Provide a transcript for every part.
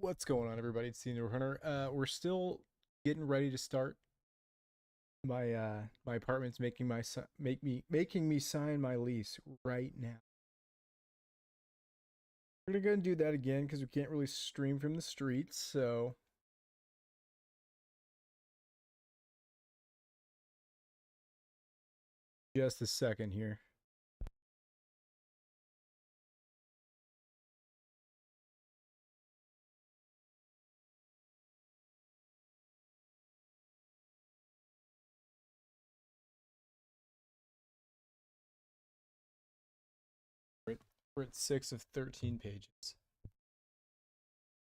What's going on, everybody? It's the Indoor Hunter. We're still getting ready to start. My apartment's making me sign my lease right now. We're gonna go and do that again because we can't really stream from the streets. So just a second here. We're at 6 of 13 pages.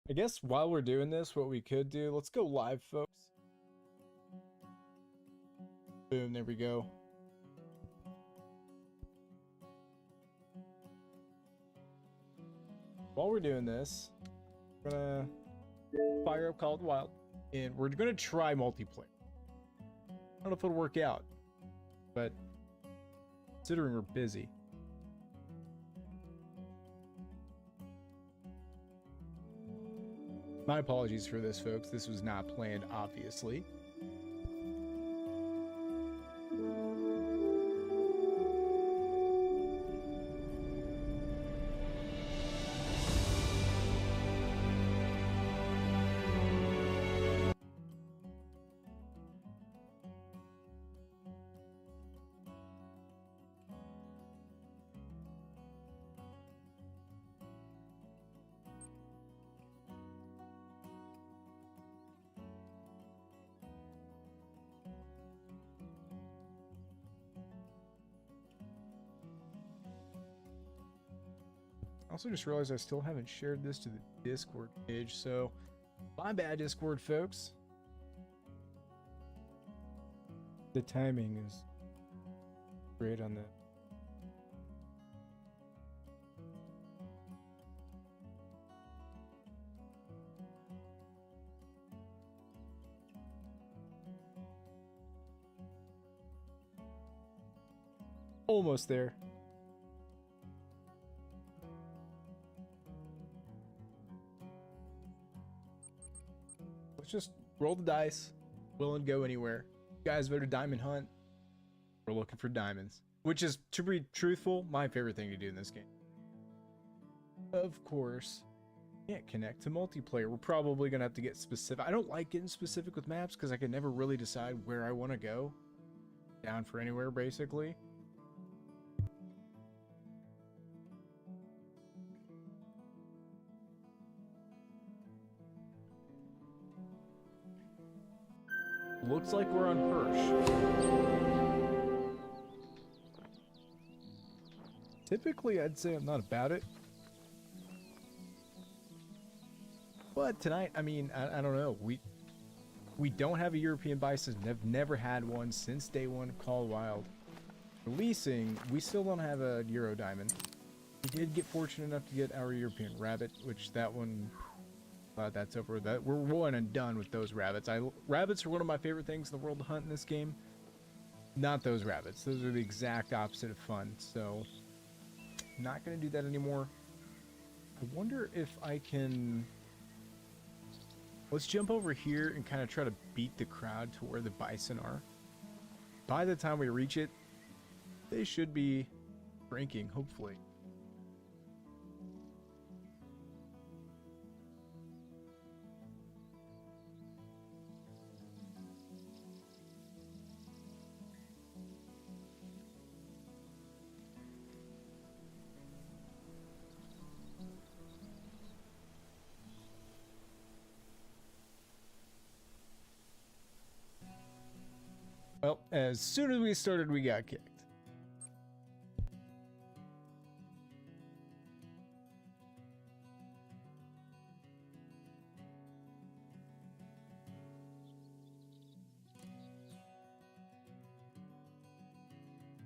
I guess while we're doing this, what we could do, let's go live, folks. Boom, there we go. While we're doing this, we're gonna fire up Call of the Wild, and we're gonna try multiplayer. I don't know if it'll work out, but considering we're busy. My apologies for this, folks. This was not planned, obviously. I also just realized I still haven't shared this to the Discord page, so my bad, Discord folks. The timing is great on that. Almost there. Let's just roll the dice. Willing to go anywhere. You guys voted Diamond Hunt. We're looking for diamonds, which is, to be truthful, my favorite thing to do in this game. Of course, can't connect to multiplayer. We're probably gonna have to get specific. I don't like getting specific with maps because I can never really decide where I want to go. Down for anywhere, basically. Looks like we're on Hirsch. Typically, I'd say I'm not about it. But tonight, I mean, I don't know. We don't have a European bison. Have never had one since day one of Call of Wild. Releasing, we still don't have a Euro Diamond. We did get fortunate enough to get our European Rabbit, which that one... that's over. That we're one and done with those rabbits. Rabbits are one of my favorite things in the world to hunt in this game. Not those rabbits. Those are the exact opposite of fun. So, not gonna do that anymore. I wonder if I can. Let's jump over here and kind of try to beat the crowd to where the bison are. By the time we reach it, they should be drinking, hopefully. Well, as soon as we started, we got kicked.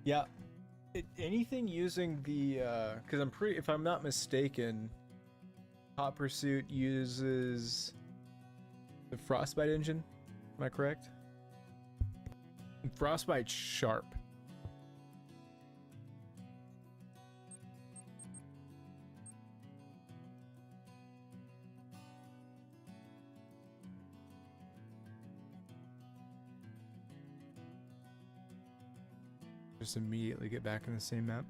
Yeah, anything using the, because if I'm not mistaken, Hot Pursuit uses the Frostbite engine. Am I correct? Frostbite's sharp. Just immediately get back in the same map.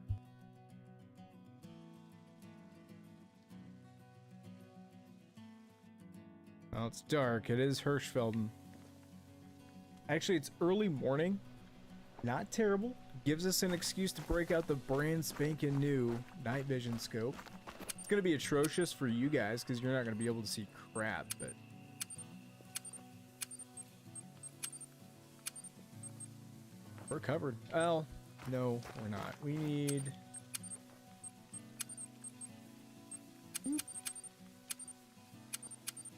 Well, it's dark. It is Hirschfelden. Actually, it's early morning. Not terrible. Gives us an excuse to break out the brand spanking new night vision scope. It's going to be atrocious for you guys because you're not going to be able to see crap, but... we're covered. Well, no, we're not. We need...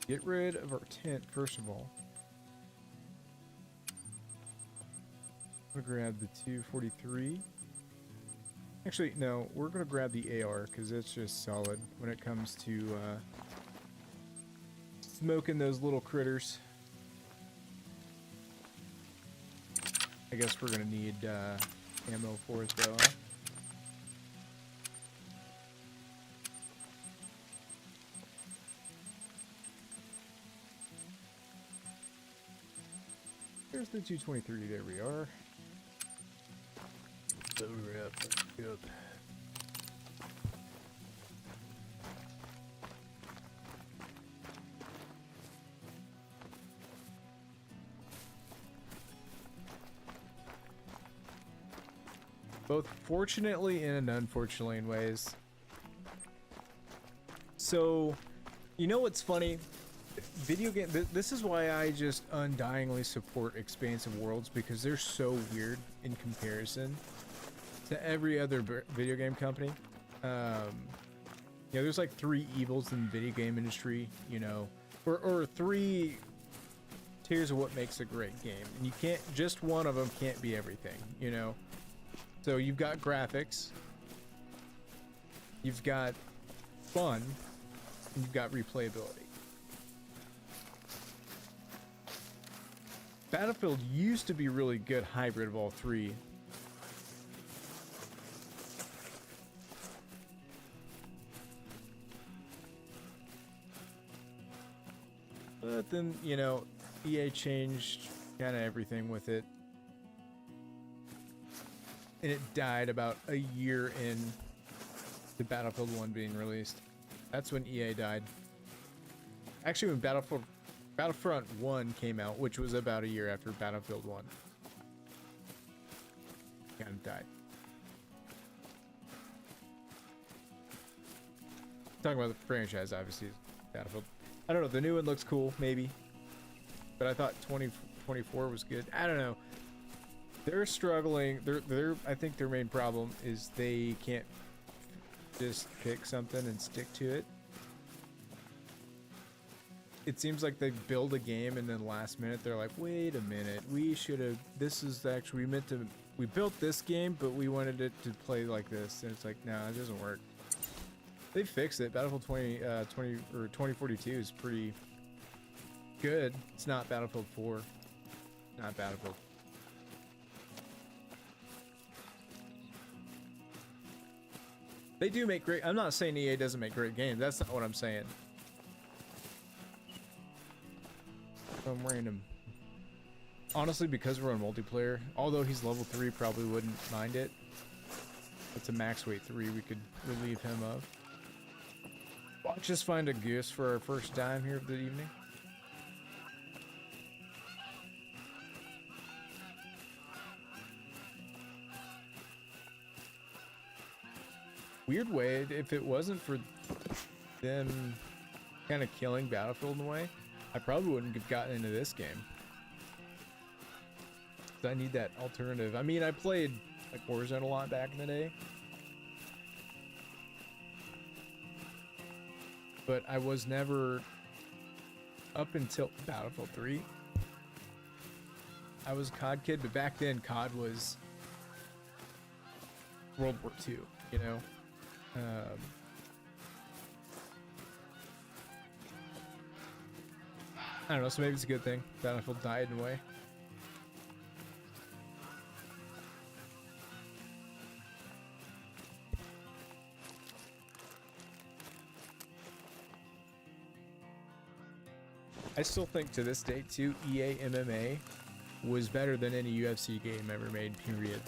get rid of our tent, first of all. I'm gonna grab the 243. Actually, no, we're gonna grab the AR because it's just solid when it comes to smoking those little critters. I guess we're gonna need ammo for it though. Huh? There's the 223. There we are. So we're up. Good. Both fortunately and unfortunately in ways. So, you know what's funny? Video game. This is why I just undyingly support expansive worlds, because they're so weird in comparison to every other video game company. Yeah, there's like 3 evils in the video game industry, you know, or 3 tiers of what makes a great game, and you can't, just one of them can't be everything, you know. So you've got graphics, you've got fun, and you've got replayability. Battlefield used to be really good hybrid of all 3. But then, you know, EA changed kind of everything with it. And it died about a year in to Battlefield 1 being released. That's when EA died. Actually, when Battlefront 1 came out, which was about a year after Battlefield 1. Kind of died. Talking about the franchise, obviously, Battlefield. I don't know, the new one looks cool, maybe. But I thought 2024 was good. I don't know. They're struggling. I think their main problem is they can't just pick something and stick to it. It seems like they build a game and then last minute they're like, wait a minute, we should have, this is actually, we built this game, but we wanted it to play like this. And it's like, no, it doesn't work. They fixed it. Battlefield 2042 is pretty good. It's not Battlefield 4. Not Battlefield. They do make great, I'm not saying EA doesn't make great games. That's not what I'm saying. Some random. Honestly, because we're on multiplayer, although he's level 3, probably wouldn't mind it. It's a max weight 3 we could relieve him of. Watch us find a goose for our first time here of the evening. Weird way, if it wasn't for them kind of killing Battlefield in a way, I probably wouldn't have gotten into this game. I need that alternative. I mean, I played like Warzone a lot back in the day, but I was never, up until Battlefield 3, I was a COD kid, but back then COD was World War II, you know? I don't know, so maybe it's a good thing Battlefield died in a way. I still think to this day too, EA MMA was better than any UFC game ever made, period.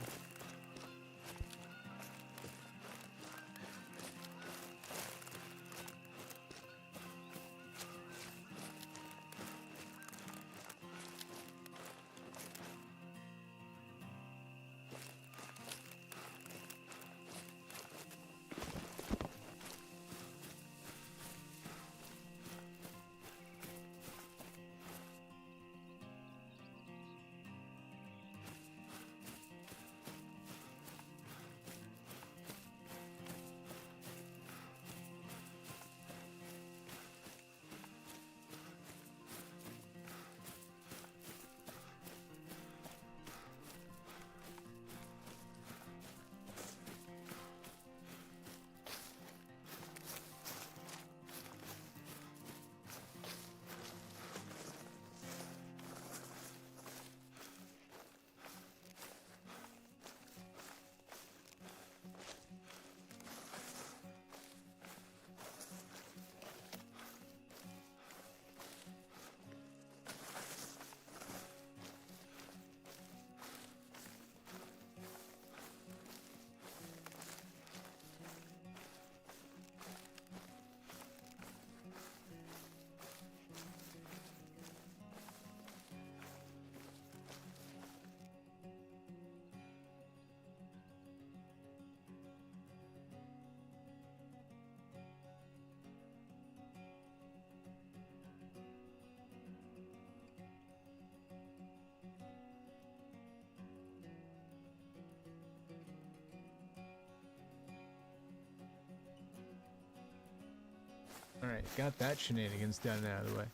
Alright, got that shenanigans done and out of the way.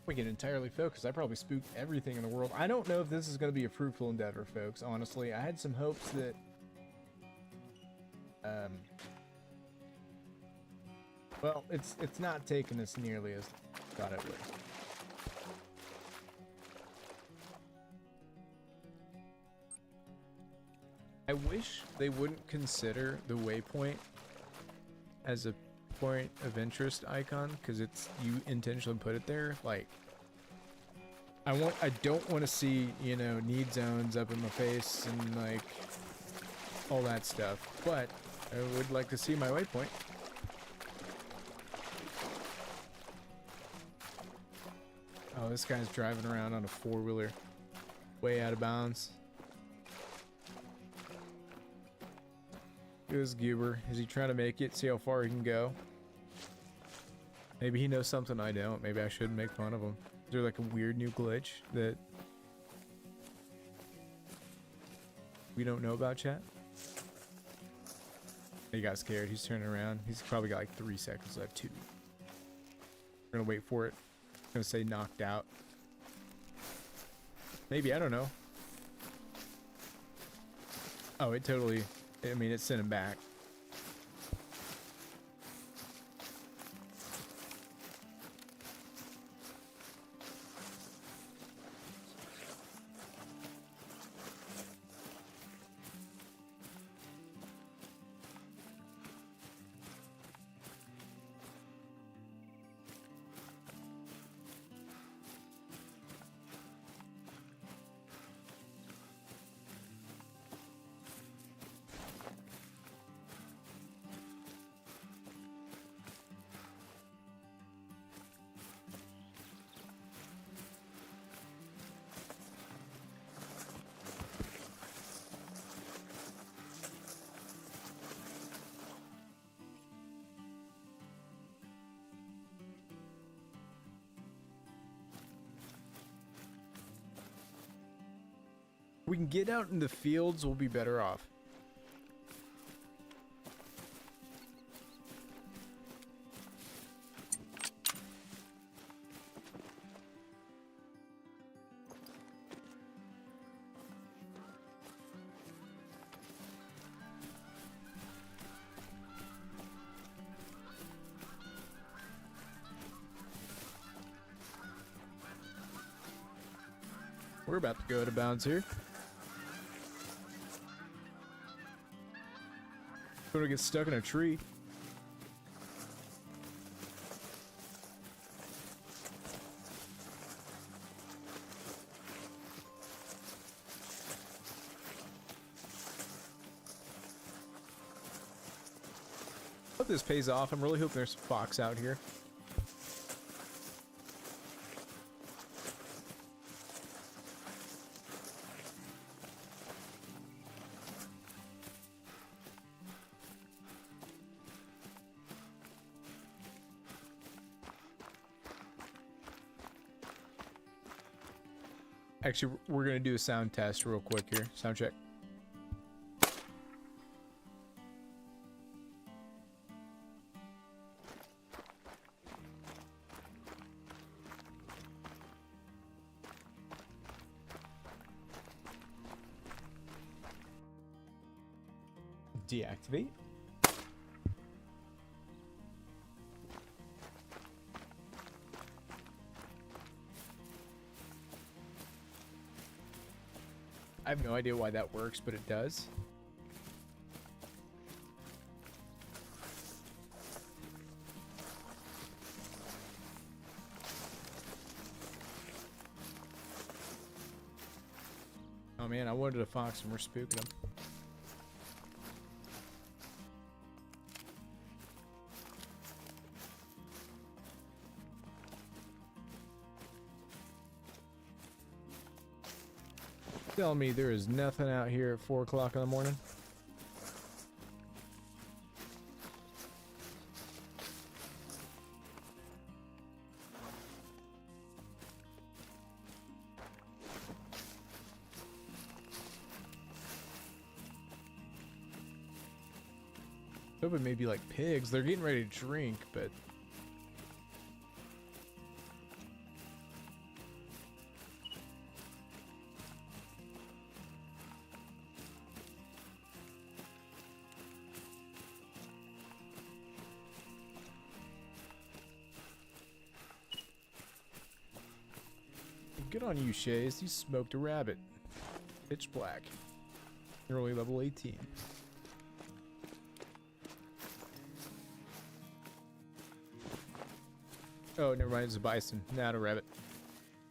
We get entirely focused. I probably spooked everything in the world. I don't know if this is going to be a fruitful endeavor, folks. Honestly, I had some hopes that well, it's not taken as nearly as I thought it would. I wish they wouldn't consider the waypoint as a point of interest icon, because it's, you intentionally put it there. Like, I don't want to see, you know, need zones up in my face and like all that stuff, but I would like to see my waypoint. Oh, this guy's driving around on a four-wheeler way out of bounds. It was Goober. Is he trying to make it? See how far he can go? Maybe he knows something I don't. Maybe I shouldn't make fun of him. Is there like a weird new glitch that we don't know about, chat? He got scared. He's turning around. He's probably got like 3 seconds left too. We're gonna wait for it. I'm gonna say knocked out. Maybe, I don't know. Oh, it totally, I mean, it sent him back. We can get out in the fields, we'll be better off. We're about to go out of bounds here. Gonna get stuck in a tree. Hope this pays off. I'm really hoping there's a fox out here. Actually, we're gonna do a sound test real quick here. Sound check. Deactivate. I have no idea why that works, but it does. Oh man, I wanted a fox and we're spooking him. Tell me there is nothing out here at 4 o'clock in the morning. Hoping maybe like pigs. They're getting ready to drink, but good on you, Shays. You smoked a rabbit. Pitch black. You're only level 18. Oh, never mind. It's a bison, not a rabbit.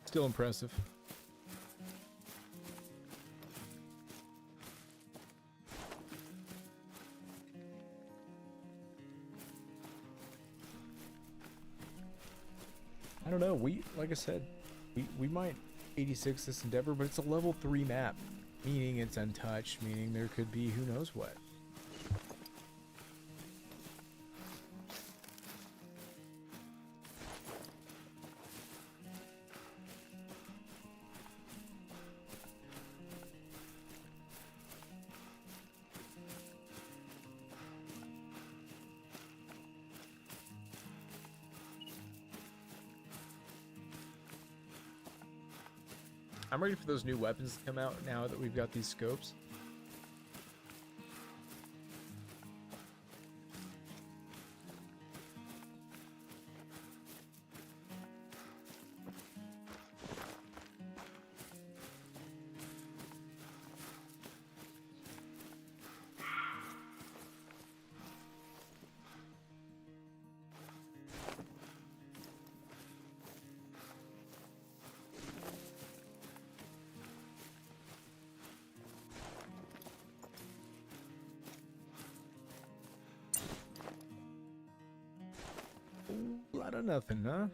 Still impressive. I don't know. Like I said, we might 86 this endeavor, but it's a level 3 map, meaning it's untouched, meaning there could be who knows what. I'm ready for those new weapons to come out now that we've got these scopes. A lot of nothing, huh?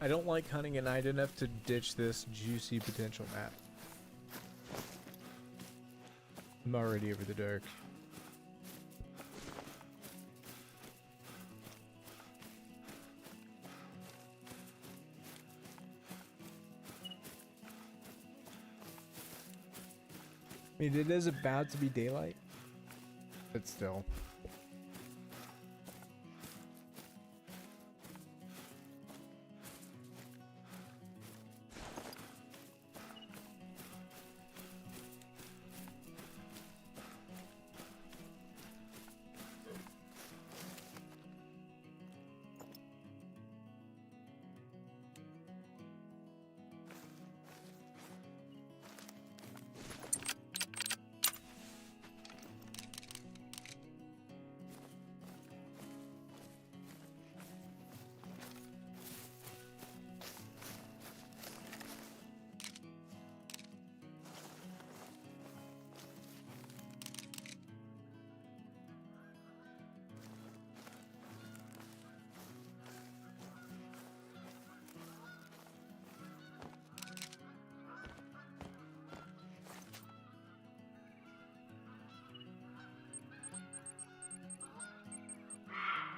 I don't like hunting at night enough to ditch this juicy potential map. I'm already over the dark. I mean, it is about to be daylight, but still.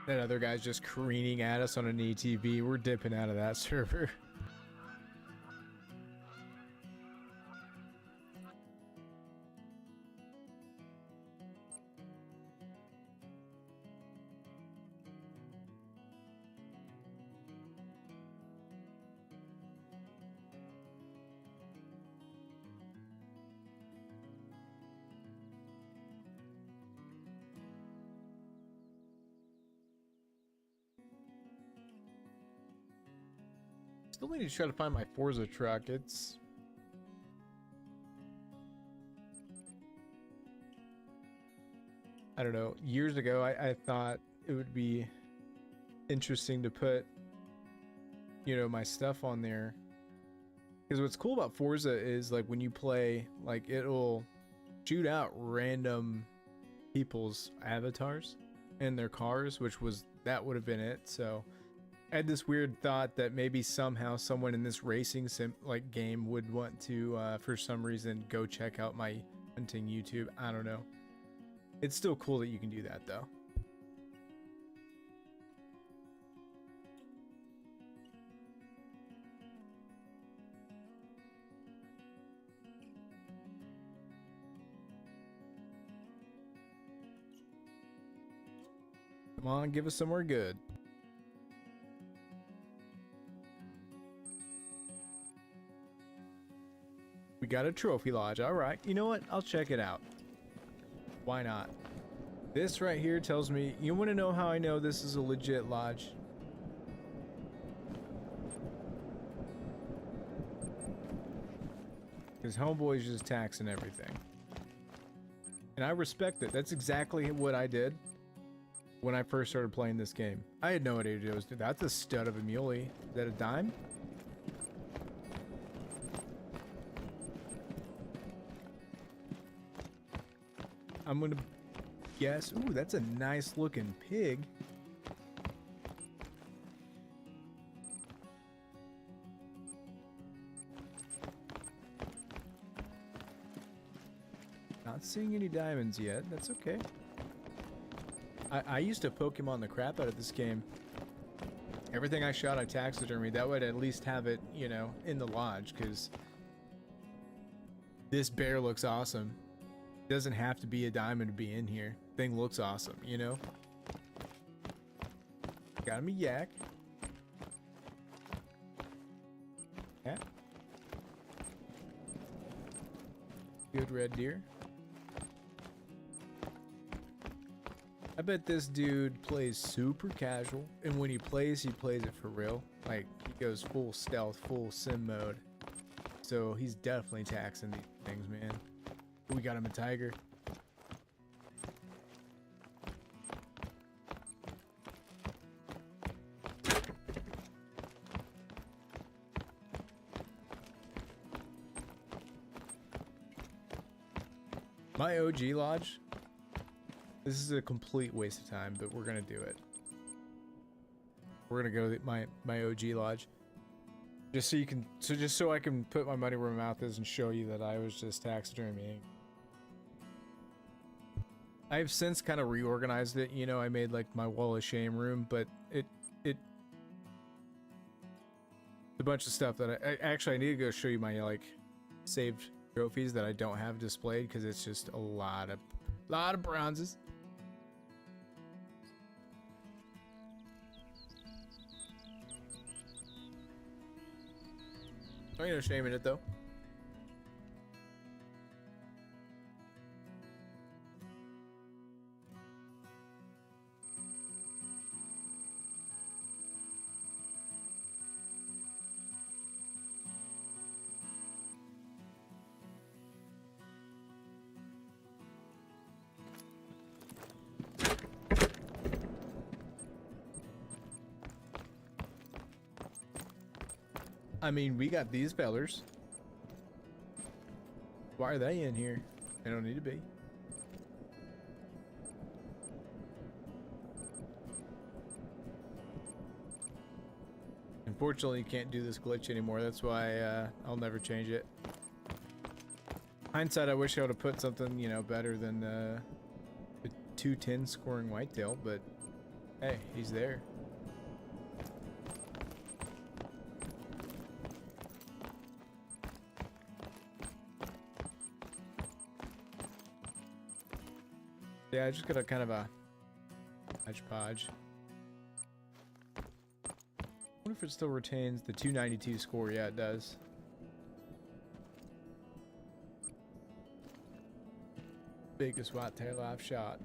That other guy's just careening at us on an ATV. We're dipping out of that server. Still need to try to find my Forza truck. It's... I don't know. Years ago, I thought it would be interesting to put you know, my stuff on there. Because what's cool about Forza is like when you play, like it'll shoot out random people's avatars and their cars, which was, that would have been it. So I had this weird thought that maybe somehow someone in this racing sim like game would want to for some reason go check out my hunting YouTube. I don't know. It's still cool that you can do that though. Come on, give us somewhere good. We got a trophy lodge. All right. You know what? I'll check it out. Why not? This right here tells me, you want to know how I know this is a legit lodge? Because homeboy's just taxing everything. And I respect it. That's exactly what I did when I first started playing this game. I had no idea it was. That's a stud of a muley. Is that a dime? I'm gonna guess. Ooh, that's a nice looking pig. Not seeing any diamonds yet. That's okay. I used to Pokemon the crap out of this game. Everything I shot, I taxidermied. That way I'd at least have it, you know, in the lodge, because this bear looks awesome. It doesn't have to be a diamond to be in here. Thing looks awesome, you know? Got him a yak. Yeah. Good red deer. I bet this dude plays super casual, and when he plays it for real. Like, he goes full stealth, full sim mode. So he's definitely taxing these things, man. We got him a tiger. My OG lodge. This is a complete waste of time, but we're gonna do it. We're gonna go to my OG lodge, just so you can, just so I can put my money where my mouth is and show you that I was just taxidermying. I have since kind of reorganized it. You know, I made like my wall of shame room, but it's a bunch of stuff that I actually I need to go show you my like saved trophies that I don't have displayed, because it's just a lot of bronzes. I ain't no shame in it though. I mean, we got these fellers. Why are they in here? They don't need to be. Unfortunately, you can't do this glitch anymore. That's why I'll never change it. Hindsight, I wish I would have put something, you know, better than the 210 scoring whitetail, but hey, he's there. Yeah, I just got a kind of a hodgepodge. I wonder if it still retains the 292 score. Yeah, it does. Biggest whitetail I've shot.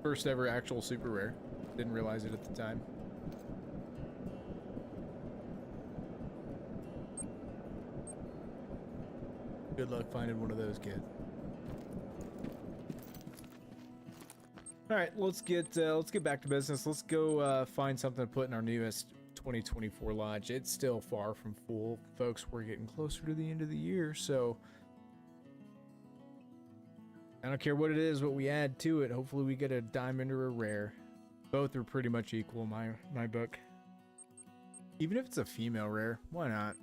First ever actual super rare. Didn't realize it at the time. Good luck finding one of those, kid. All right, let's get back to business. Let's go find something to put in our newest 2024 lodge. It's still far from full, folks. We're getting closer to the end of the year, so I don't care what it is, what we add to it. Hopefully, we get a diamond or a rare. Both are pretty much equal in my book. Even if it's a female rare, why not?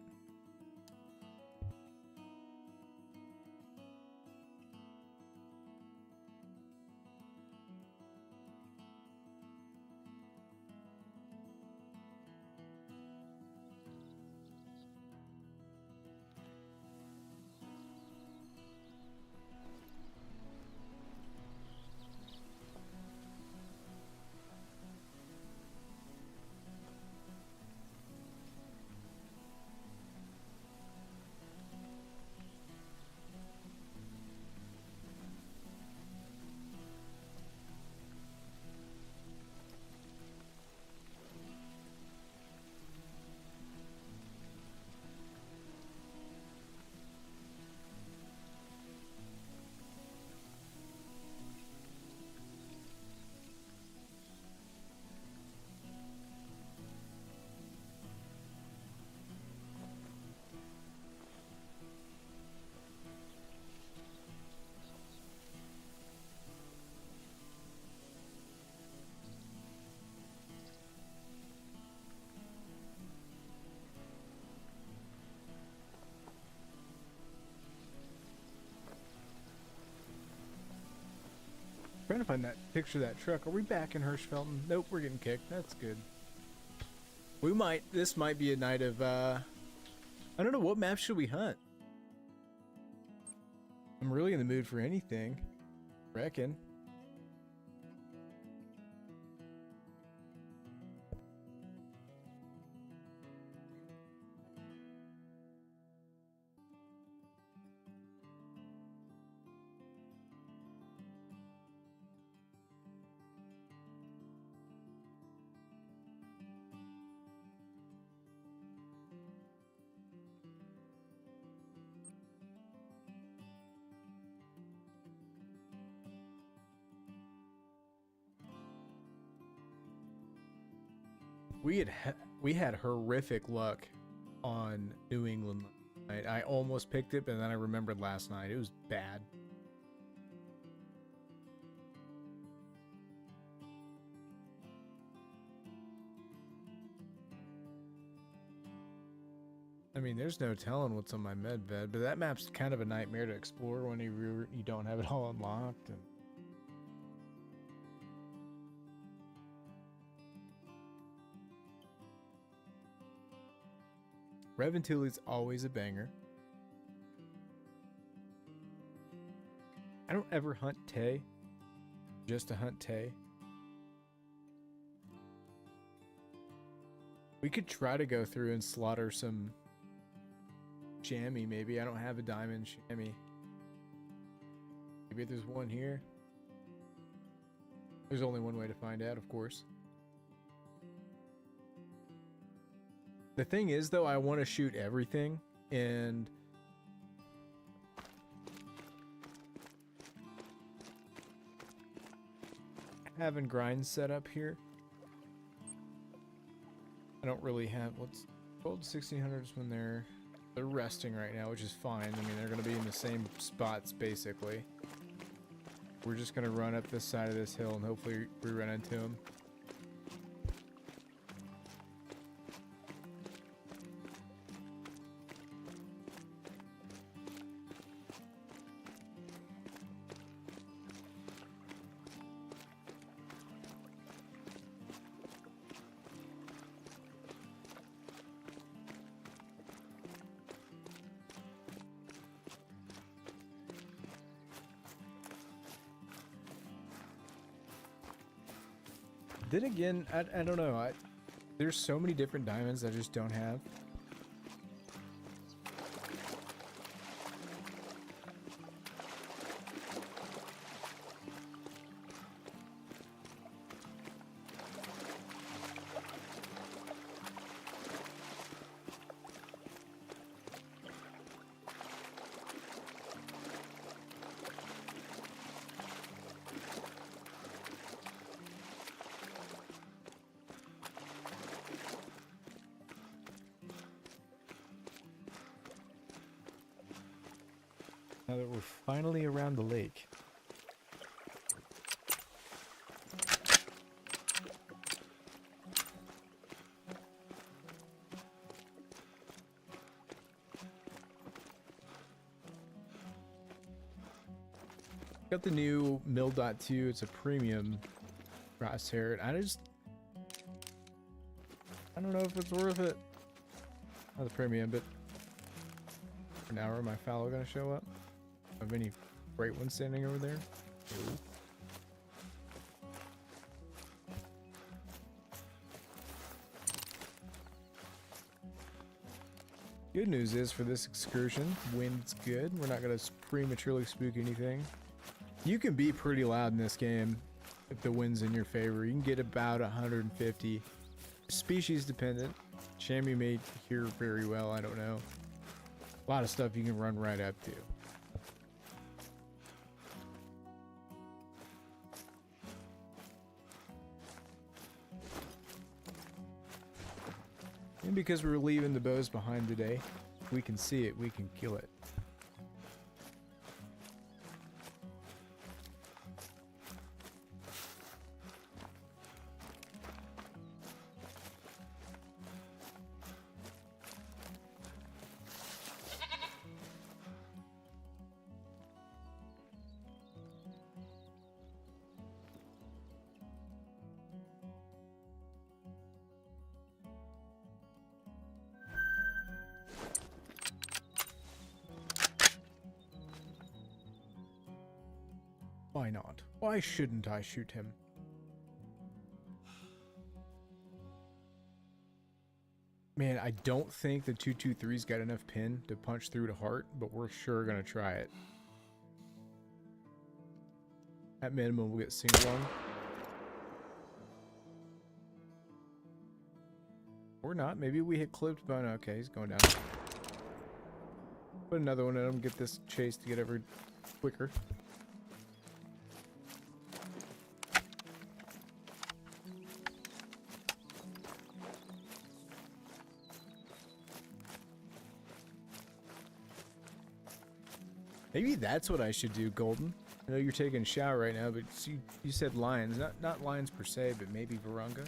Trying to find that picture of that truck. Are we back in Hirschfelden? Nope, we're getting kicked. That's good. This might be a night of, I don't know, what map should we hunt? I'm really in the mood for anything, reckon. We had horrific luck on New England last night. I almost picked it, but then I remembered last night. It was bad. I mean, there's no telling what's on my med bed, but that map's kind of a nightmare to explore when you don't have it all unlocked. And Reventuli's always a banger. I don't ever hunt Tay, just to hunt Tay. We could try to go through and slaughter some chamois, maybe. I don't have a diamond chamois. Maybe there's one here. There's only one way to find out, of course. The thing is, though, I want to shoot everything, and having grinds set up here. I don't really have, what's 12 to 1600s when they're resting right now, which is fine. I mean, they're going to be in the same spots, basically. We're just going to run up this side of this hill, and hopefully we run into them. Then again, I don't know. There's so many different diamonds I just don't have. Now that we're finally around the lake. Got the new Mill.2. It's a premium crosshair. I don't know if it's worth it. Not the premium, but for now, are my fallow gonna show up? Have any great ones standing over there? No. Good news is for this excursion, wind's good. We're not gonna prematurely spook anything. You can be pretty loud in this game if the wind's in your favor. You can get about 150. Species dependent. Chamois may hear very well, I don't know. A lot of stuff you can run right up to. And because we're leaving the bows behind today, if we can see it, we can kill it. Why not? Why shouldn't I shoot him? Man, I don't think the 223's got enough pin to punch through to heart, but we're sure gonna try it. At minimum, we'll get single one. Or not. Maybe we hit clipped bone. Okay, he's going down. Put another one at him, get this chase to get ever quicker. Maybe that's what I should do, Golden. I know you're taking a shower right now, but you said lions. Not lions per se, but maybe Virunga.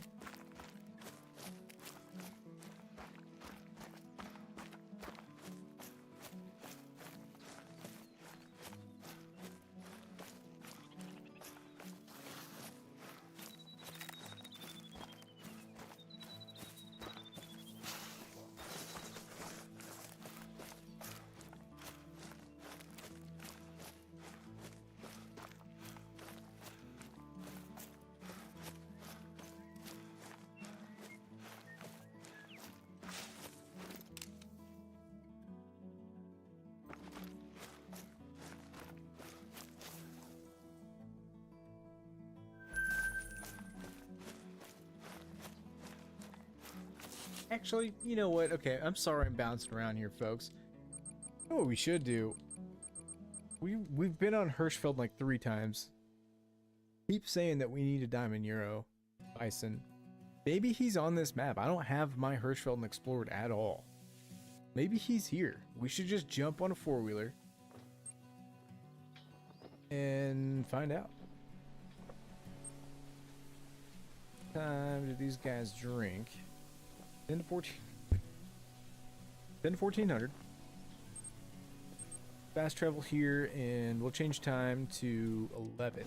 Actually, you know what? Okay, I'm sorry I'm bouncing around here, folks. You know what we should do? We've been on Hirschfeld like 3 times. Keep saying that we need a diamond euro bison. Maybe he's on this map. I don't have my Hirschfeld explored at all. Maybe he's here. We should just jump on a 4-wheeler and find out. Time do these guys drink? 10 to 14. 10 to 1400. Fast travel here, and we'll change time to 11.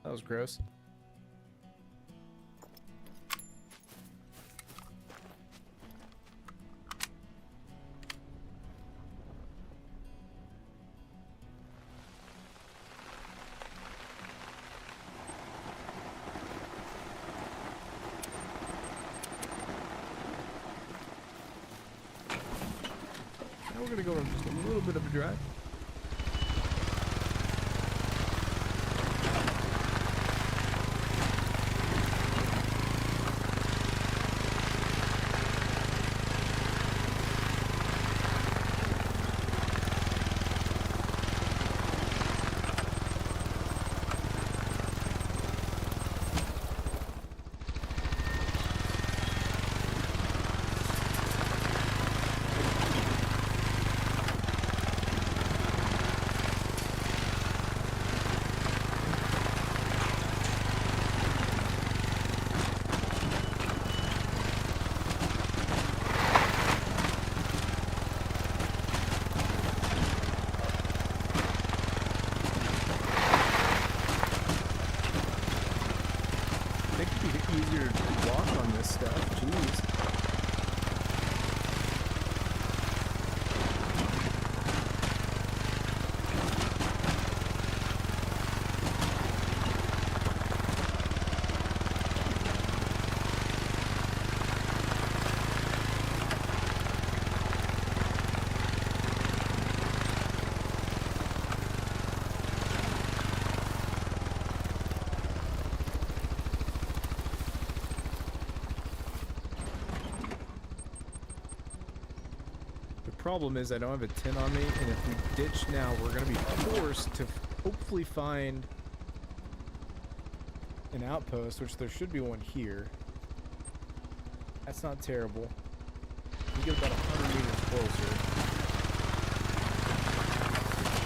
That was gross. Now we're gonna go on just a little bit of a drive. problem is I don't have a tin on me, and if we ditch now, we're gonna be forced to hopefully find an outpost, which there should be one here. That's not terrible. We get about 100 meters closer.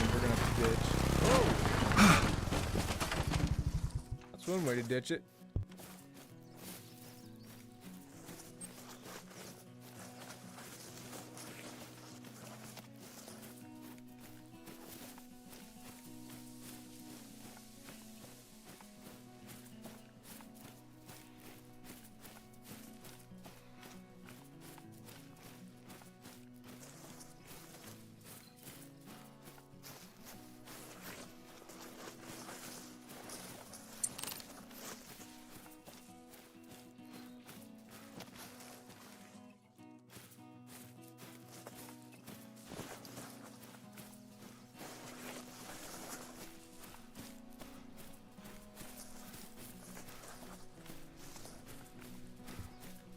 And we're gonna have to ditch. Oh! That's one way to ditch it.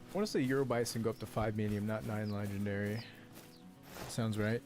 I want to say Euro Bison go up to 5 medium, not 9 legendary. Sounds right.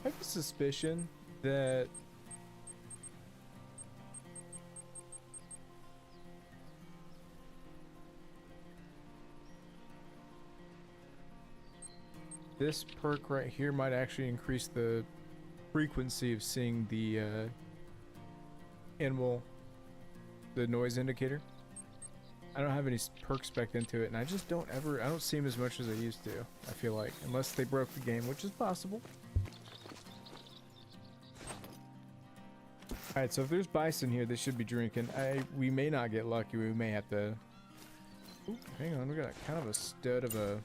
I have a suspicion that this perk right here might actually increase the frequency of seeing the animal, the noise indicator. I don't have any perks spec'd into it, and I just don't see them as much as I used to, I feel like, unless they broke the game, which is possible. Alright, so if there's bison here, they should be drinking. We may not get lucky. We may have to... Ooh, hang on, we got kind of a stud of a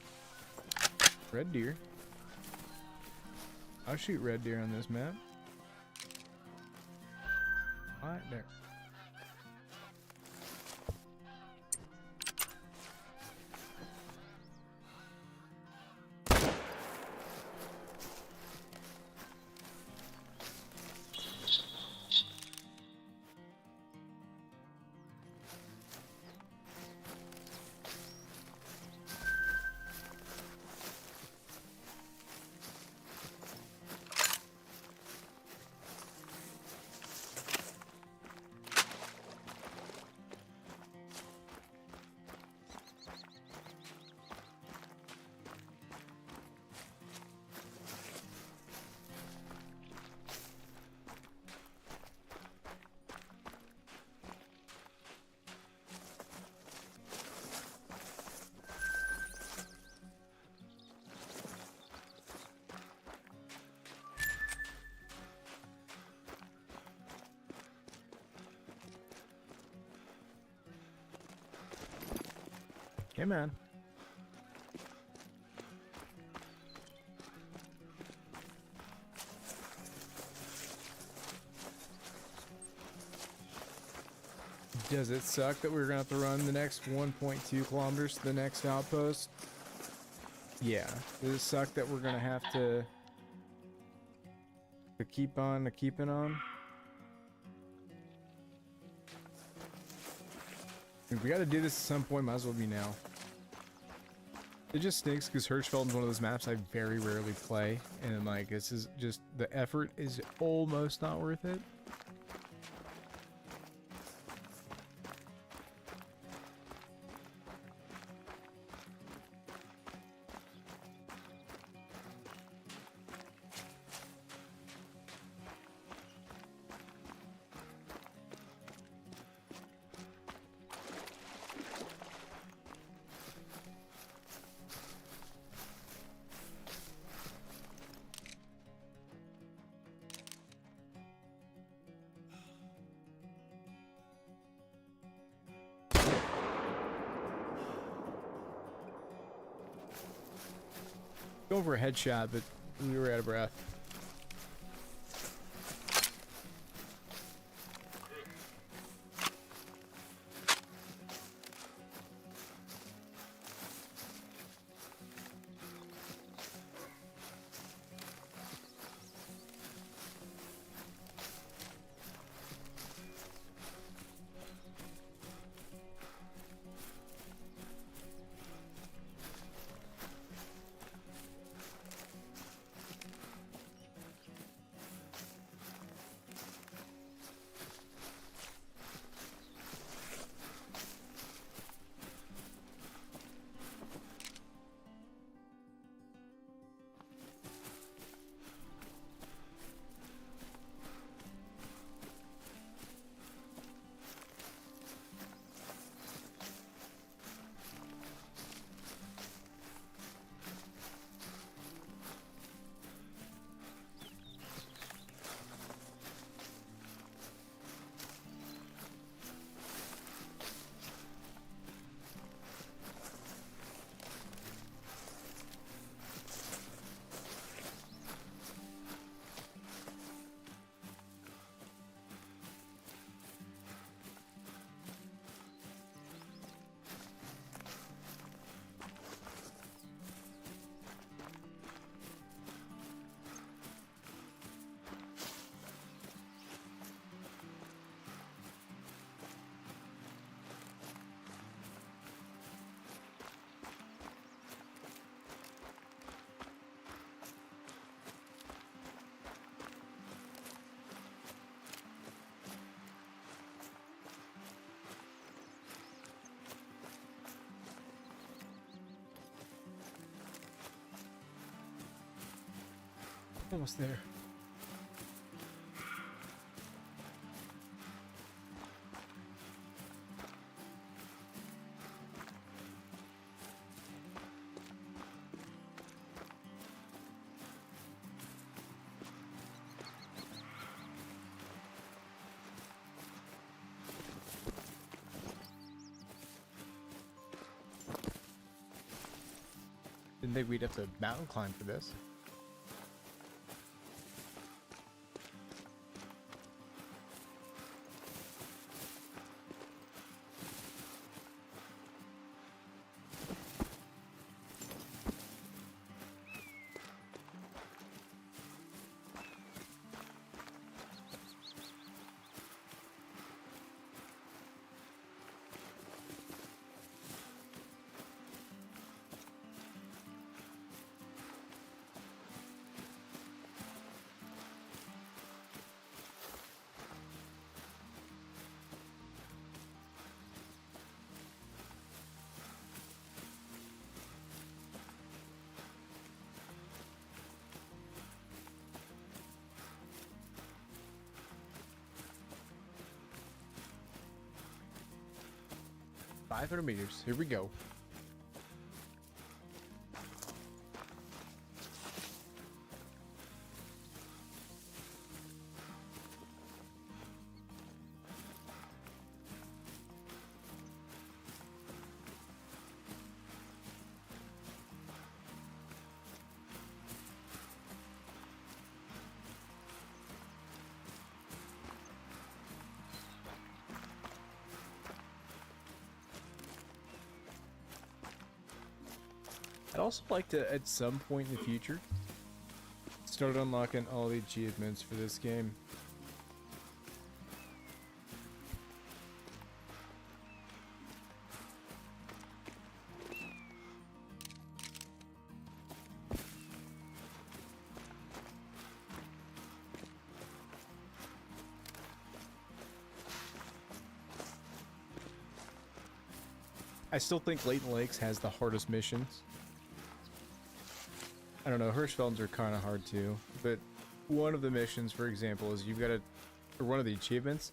red deer. I'll shoot red deer on this map. Alright, there. Hey, man. Does it suck that we're gonna have to run the next 1.2 kilometers to the next outpost? Yeah. Does it suck that we're gonna have to keep on keeping on? If we gotta do this at some point, might as well be now. It just stinks because Hirschfeld's one of those maps I very rarely play, and like this is just the effort is almost not worth it. Going for a headshot, but we were out of breath. Almost there. Didn't think we'd have to mountain climb for this. $500 Here we go. I'd also like to, at some point in the future, start unlocking all the achievements for this game. I still think Leighton Lakes has the hardest missions. I don't know, Hirschfeldens are kind of hard too, but one of the missions, for example, is you've got to, or one of the achievements,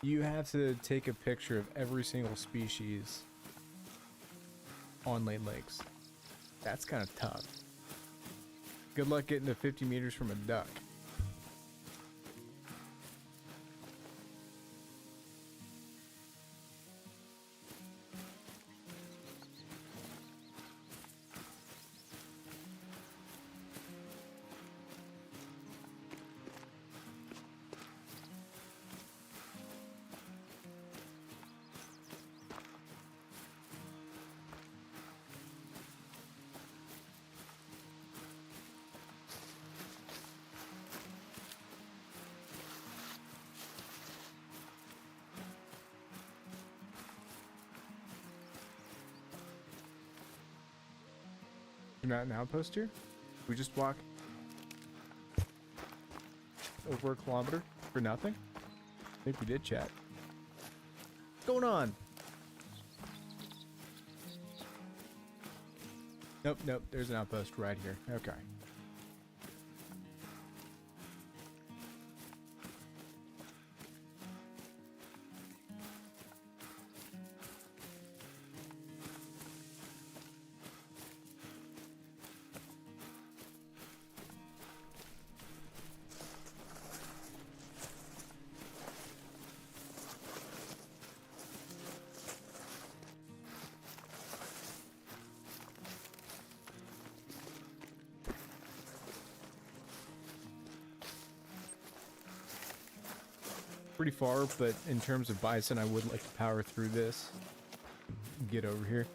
you have to take a picture of every single species on Leighton Lakes. That's kind of tough. Good luck getting to 50 meters from a duck. You're not an outpost here? We just walk over a kilometer for nothing? I think we did, chat. What's going on? Nope, nope, there's an outpost right here. Okay. Pretty far, but in terms of bison, I would like to power through this. Get over here.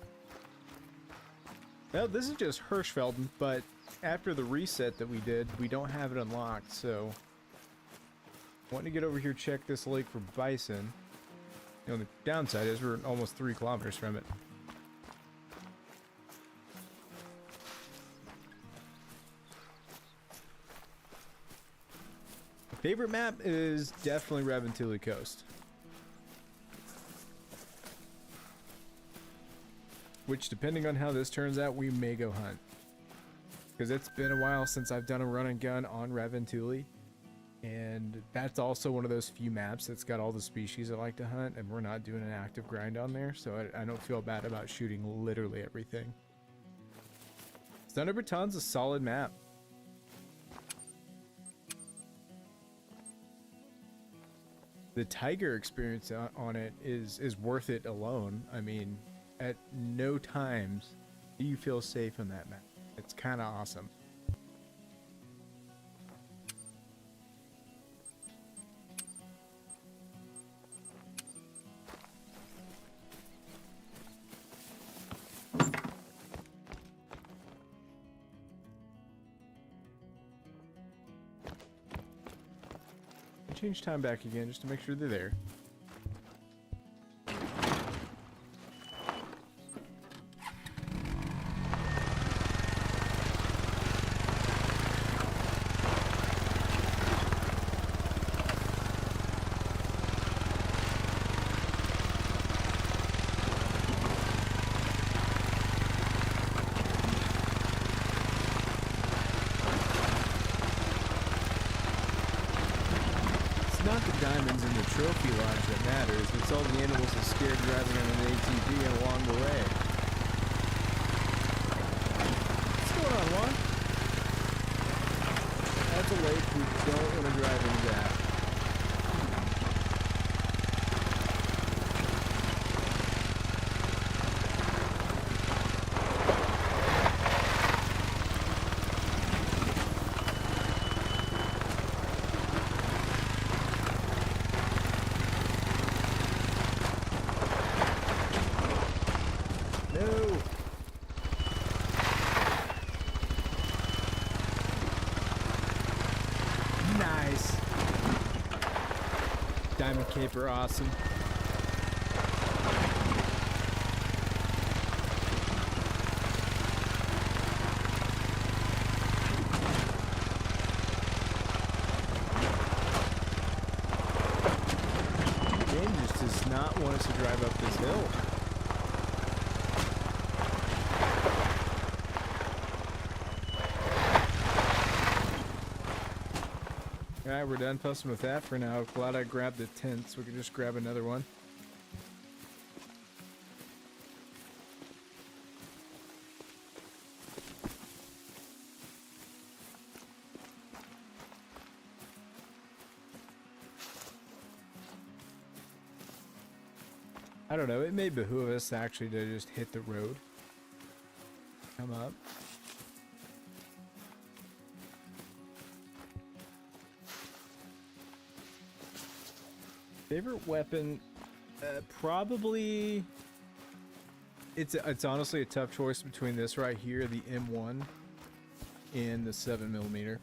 Now, this is just Hirschfelden, but after the reset that we did, we don't have it unlocked, so... wanting to get over here, check this lake for bison. You know, the downside is we're almost 3 kilometers from it. Favorite map is definitely Raventuli Coast. Which, depending on how this turns out, we may go hunt. Because it's been a while since I've done a run and gun on Raventuli. And that's also one of those few maps that's got all the species I like to hunt, and we're not doing an active grind on there, so I don't feel bad about shooting literally everything. Thunder Breton's a solid map. The tiger experience on it is worth it alone. I mean, at no times do you feel safe on that map. It's kind of awesome. Change time back again just to make sure they're there. Diamonds in the trophy lodge that matters. It's all the animals are scared driving on an ATV and along the way. What's going on, Juan? That's a lake. We don't want to drive into that. Diamond Cape are awesome. The game just does not want us to drive up this hill. Alright, we're done fussing with that for now. Glad I grabbed the tent so we can just grab another one. I don't know, it may behoove us actually to just hit the road. Come up. Favorite weapon? Probably... It's honestly a tough choice between this right here, the M1, and the 7mm.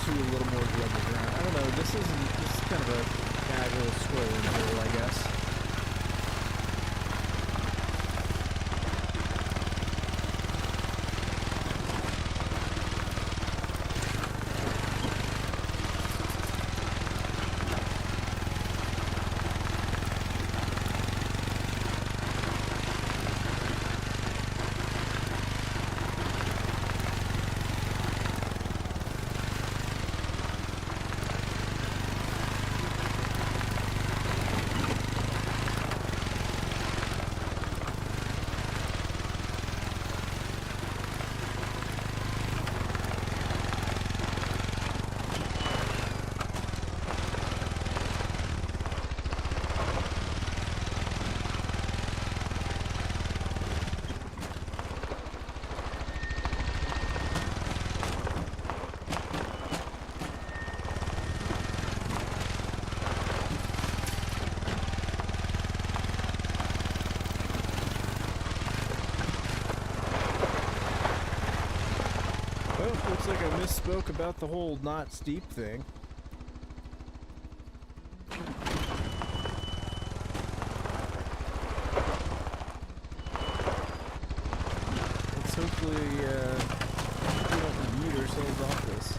A little more level ground. I don't know, this is kind of a casual scrolling hill, I guess. Looks like I misspoke about the whole not steep thing. Let's hopefully we don't mute ourselves off this.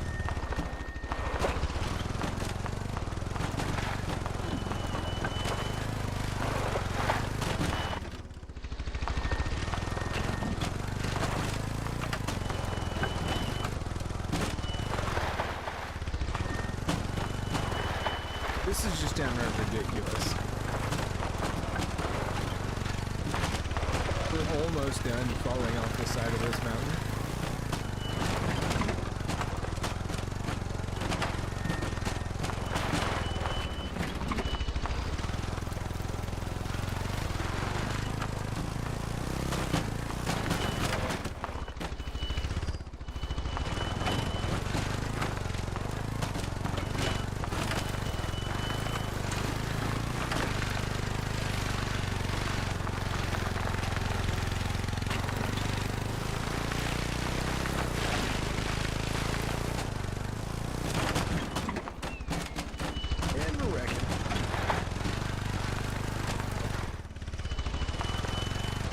This is just downright ridiculous. We're almost done falling off the side of this mountain.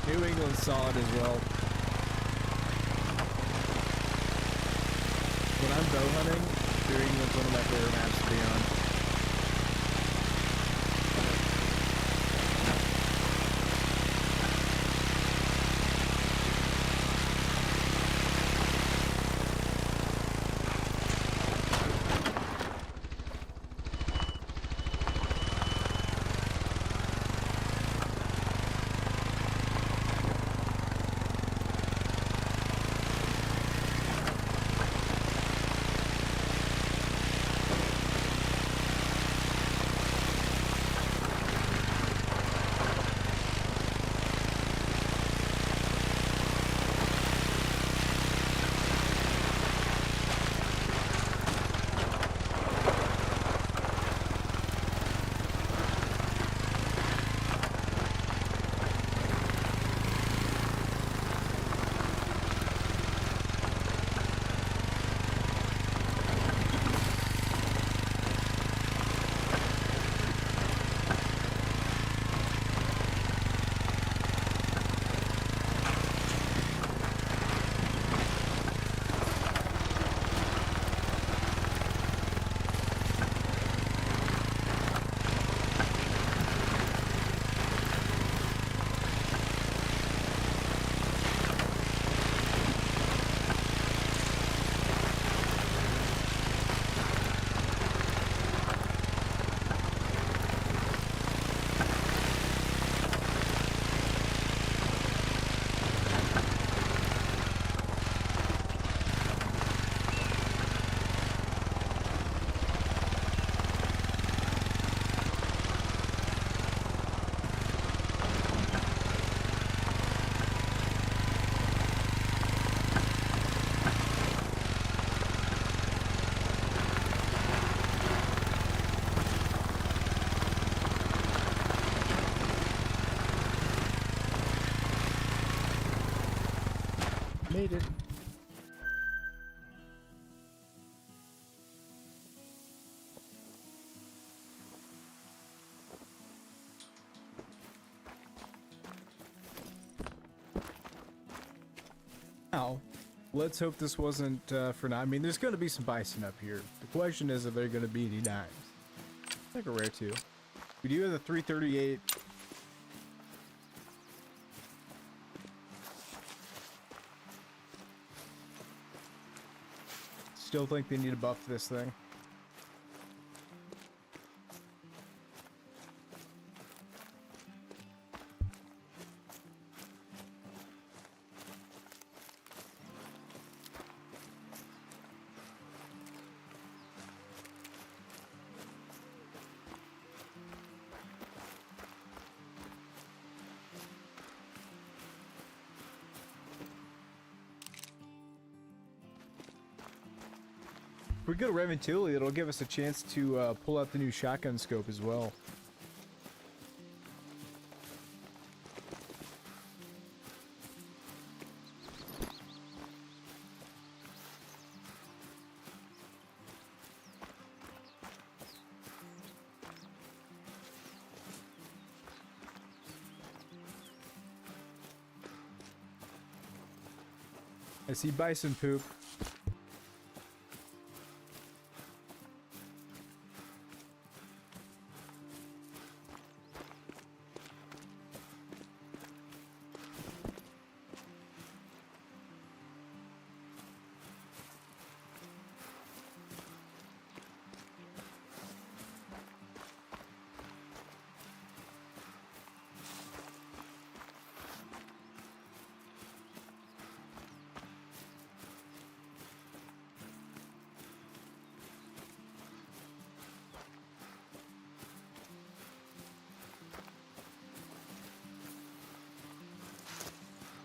New England saw it as well. When I'm bow hunting, New England's one of my favorite maps to be on. made it. Now, let's hope this wasn't for now. I mean, there's going to be some bison up here. The question is if they're going to be any dimes. Like a rare two. We do have the 338. Still think they need to buff this thing. If we go to Reventilli, it'll give us a chance to pull out the new shotgun scope as well. I see bison poop.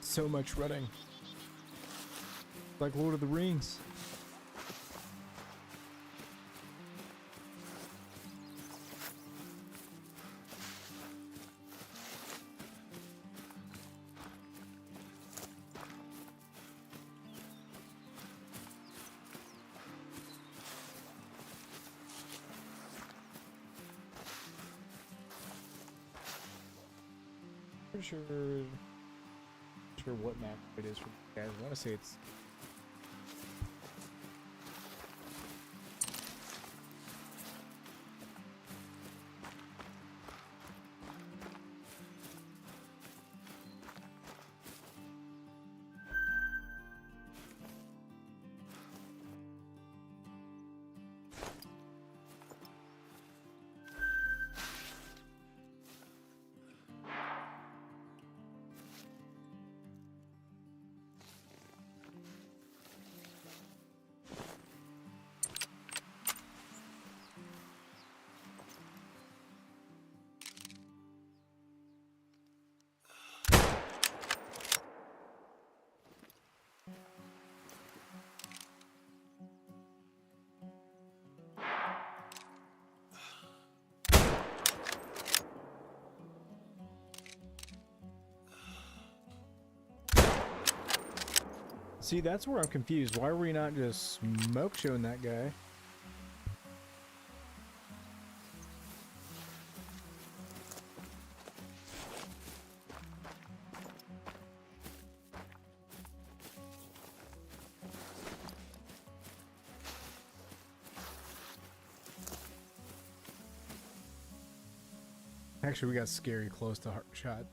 So much running. Like Lord of the Rings. Pretty sure what map it is for you guys. I want to say it's see, that's where I'm confused. Why were we not just smoke showing that guy? Actually, we got scary close to heart shot.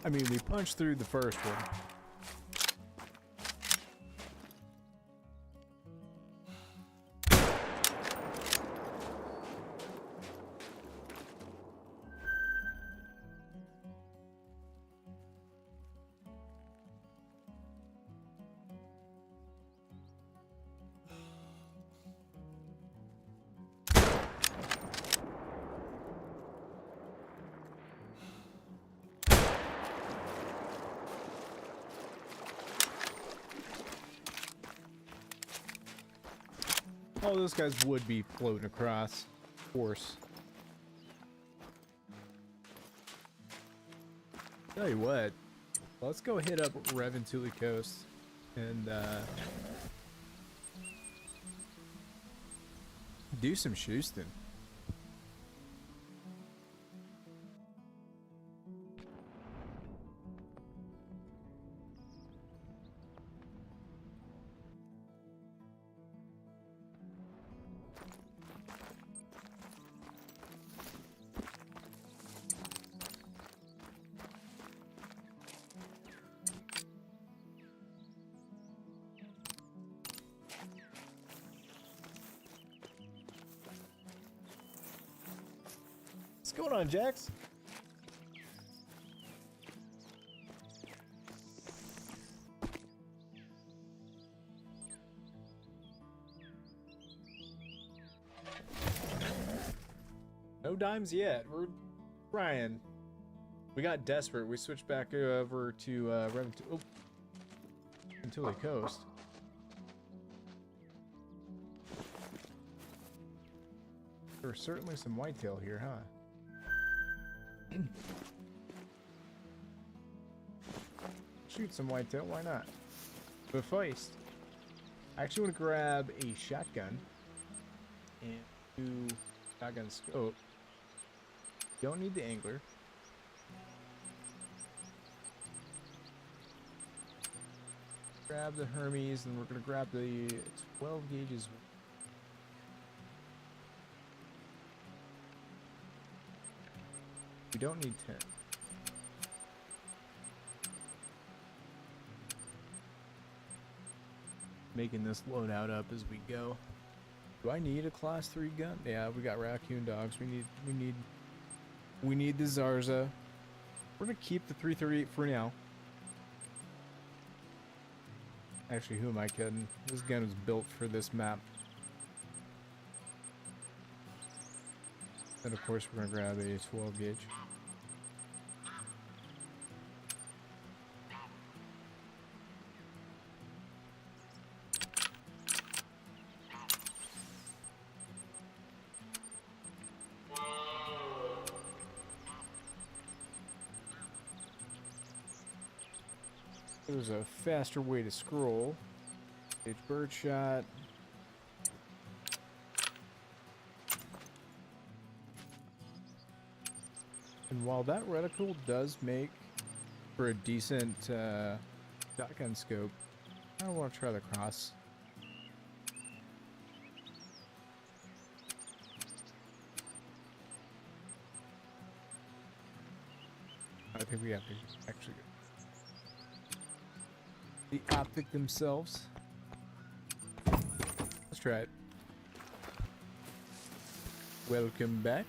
I mean, we punched through the first one. Oh, those guys would be floating across. Of course. Tell you what, let's go hit up Reventuli Coast and do some shoosting. What's going on, Jax? No dimes yet. We're trying. We got desperate. We switched back over to Reventuli Coast. There's certainly some whitetail here, huh? Shoot some whitetail, why not? But first, I actually want to grab a shotgun and do shotgun scope. Don't need the angler. Grab the Hermes, and we're gonna grab the 12 gauges. We don't need 10. Making this loadout up as we go. Do I need a class 3 gun? Yeah, we got raccoon dogs. We need the Zarza. We're gonna keep the 338 for now. Actually, who am I kidding? This gun was built for this map. And of course we're gonna grab a 12 gauge. There's a faster way to scroll. It's birdshot. And while that reticle does make for a decent shotgun scope, I don't want to try the cross. I think we have to actually go. The optic themselves. Let's try it. Welcome back.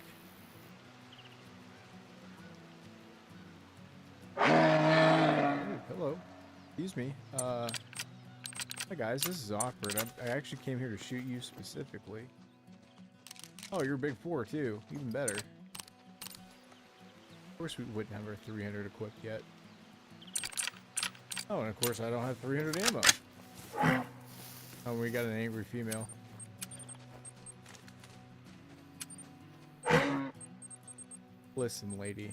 Ooh, hello. Excuse me. Hi guys, this is awkward. I actually came here to shoot you specifically. Oh, you're a big 4 too. Even better. Of course we wouldn't have our 300 equipped yet. Oh, and of course I don't have 300 ammo. Oh, we got an angry female. Listen, lady.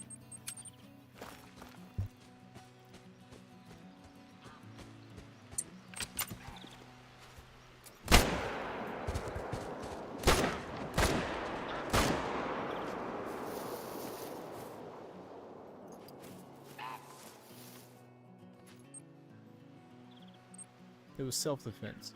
It was self-defense.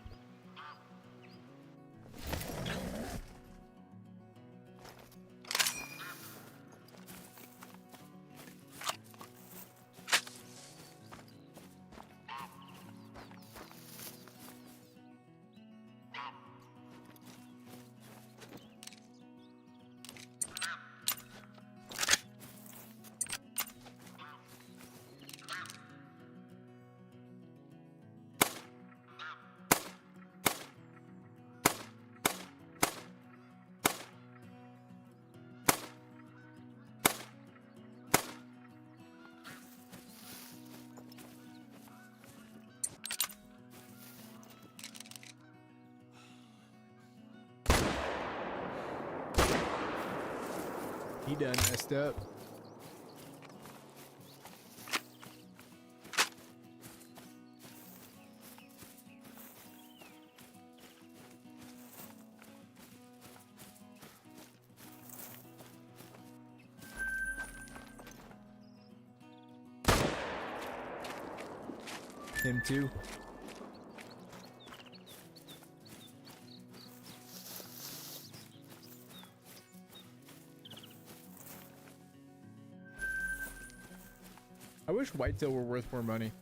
done messed up. Him too. I wish whitetail were worth more money.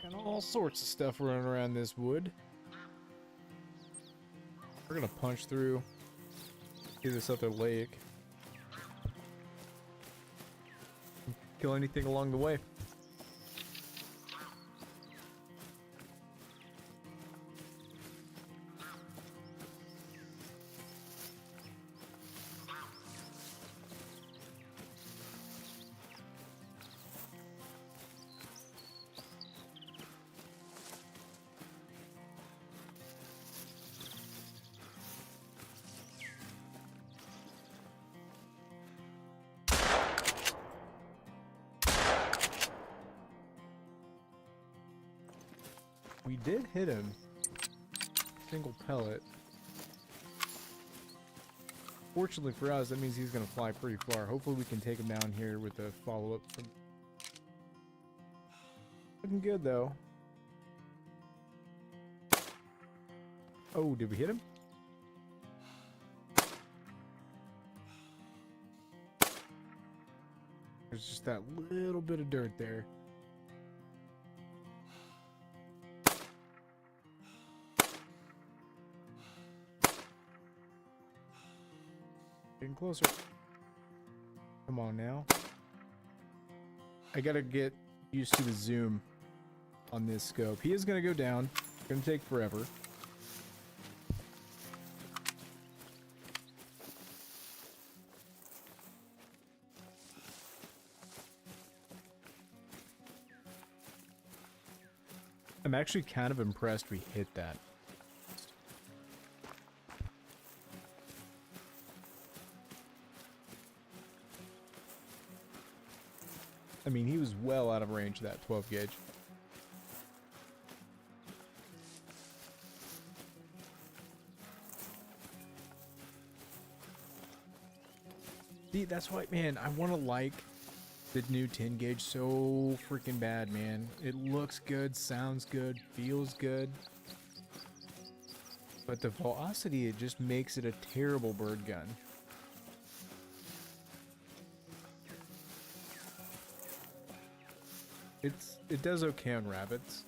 Got all sorts of stuff running around this wood. We're gonna punch through to this other lake. Kill anything along the way. We did hit him. Single pellet. Fortunately for us, that means he's going to fly pretty far. Hopefully we can take him down here with a follow-up. Looking good, though. Oh, did we hit him? There's just that little bit of dirt there. Getting closer. Come on now. I gotta get used to the zoom on this scope. He is gonna go down. It's gonna take forever. I'm actually kind of impressed we hit that. I mean, he was well out of range of that 12 gauge. See, that's why, man, I want to like the new 10 gauge so freaking bad, man. It looks good, sounds good, feels good. But the velocity, it just makes it a terrible bird gun. It does okay on rabbits.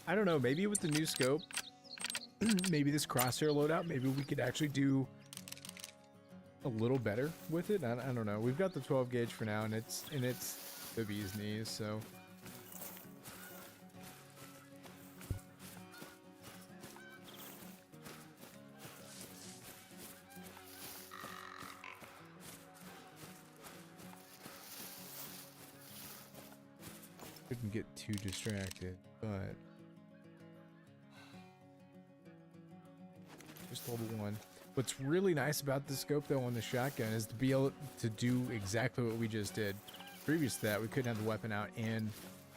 I don't know, maybe with the new scope, maybe this crosshair loadout, maybe we could actually do a little better with it. I don't know. We've got the 12 gauge for now, and it's the bee's knees, so. Couldn't get too distracted, but just level 1. What's really nice about the scope though on the shotgun is to be able to do exactly what we just did. Previous to that, we couldn't have the weapon out and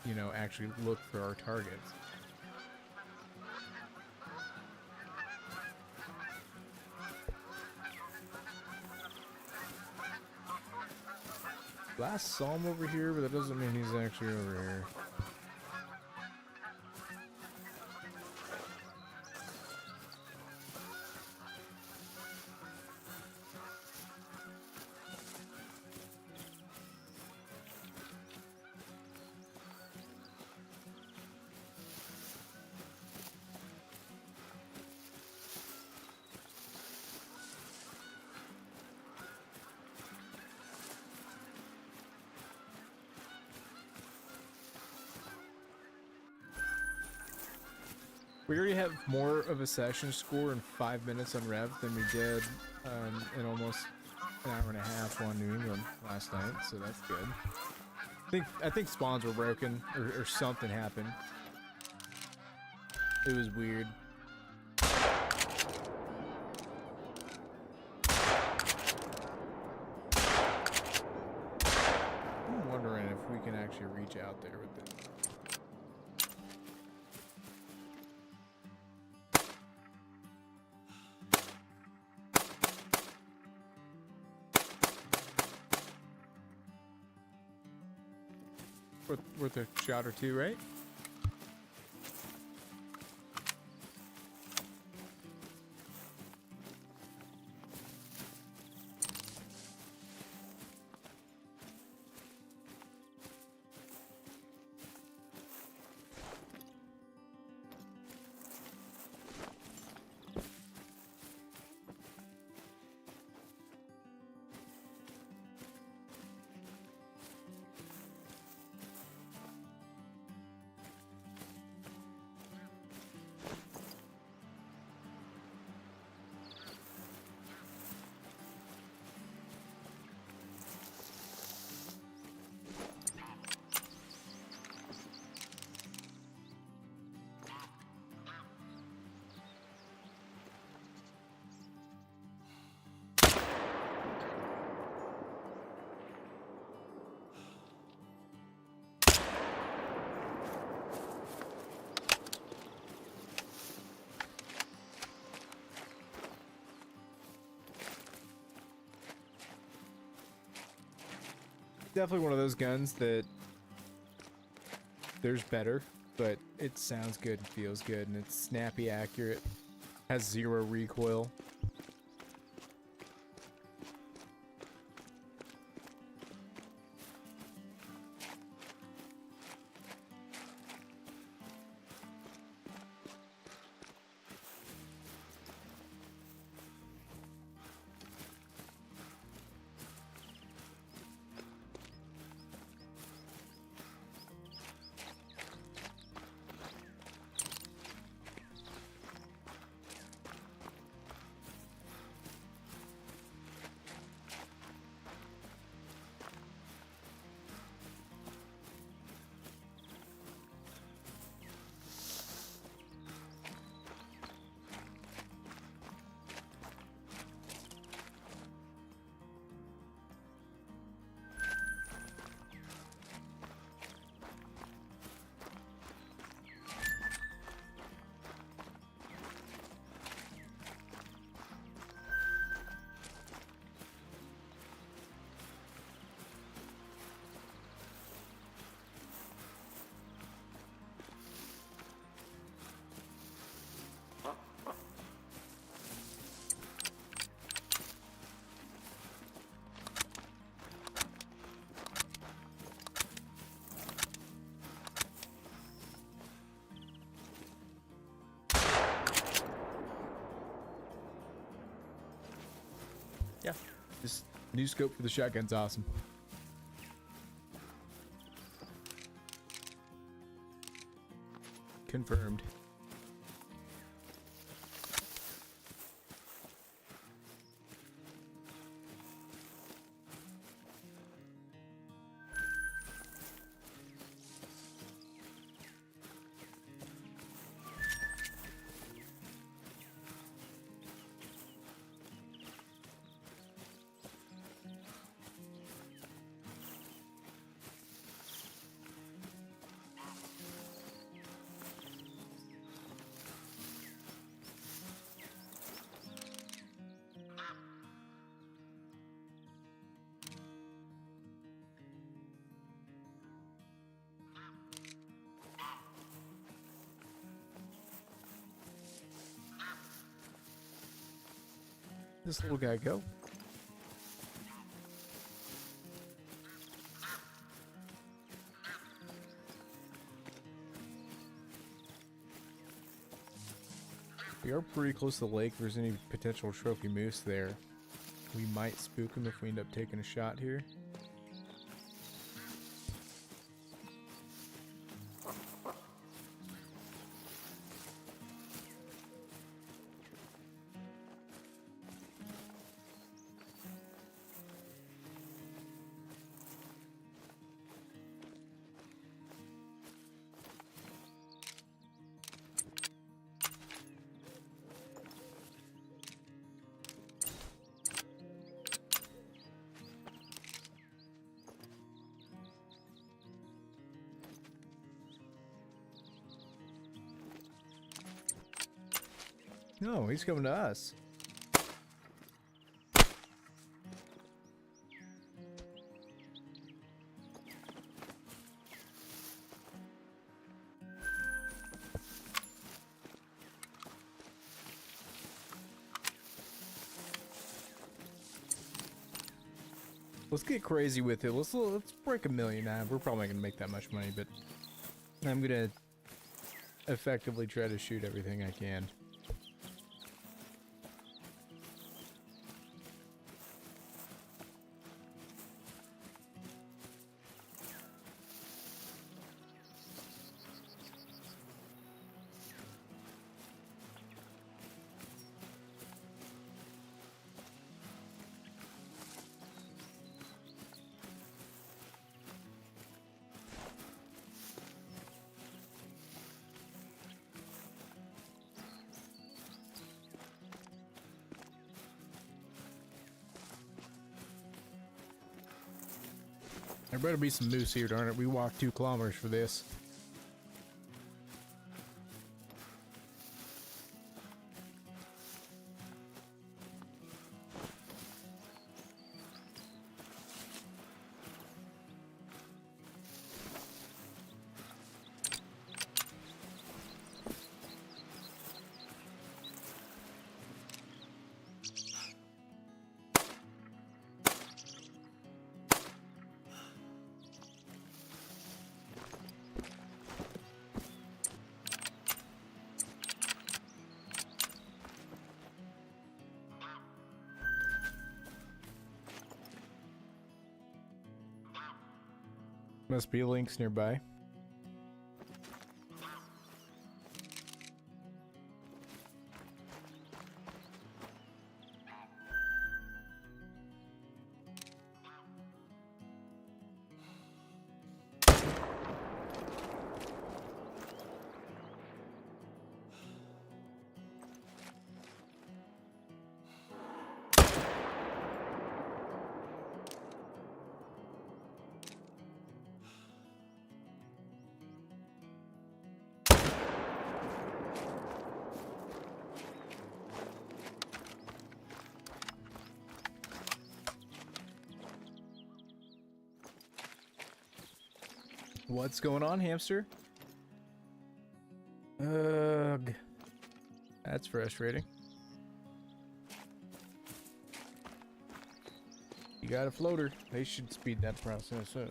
you know, actually look for our targets. Last saw him over here, but that doesn't mean he's actually over here. We already have more of a session score in 5 minutes on Rev than we did in almost an hour and a half on New England last night, so that's good. I think spawns were broken or something happened. It was weird. I'm wondering if we can actually reach out there with it. Worth a shot or two, right? Definitely one of those guns that there's better, but it sounds good and feels good, and it's snappy, accurate, has 0 recoil. Yeah, this new scope for the shotgun's awesome. Confirmed. this little guy go? We are pretty close to the lake. If there's any potential trophy moose there, we might spook him if we end up taking a shot here. No, he's coming to us. Let's get crazy with it. Let's break $1 million. Nah, we're probably not gonna make that much money, but I'm gonna effectively try to shoot everything I can. There better be some moose here, darn it. We walked 2 kilometers for this. Must be links nearby. What's going on, hamster? Ugh. That's frustrating. You got a floater. They should speed that process up.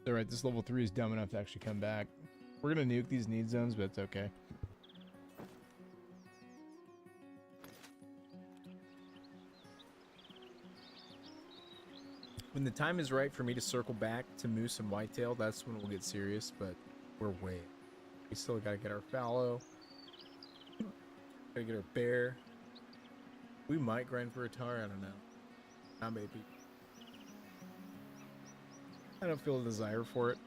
Alright, this level 3 is dumb enough to actually come back. We're gonna nuke these need zones, but it's okay. When the time is right for me to circle back to moose and whitetail, that's when we'll get serious, but we're way. We still gotta get our fallow. Gotta get our bear. We might grind for a tar, I don't know. Not maybe. I don't feel a desire for it.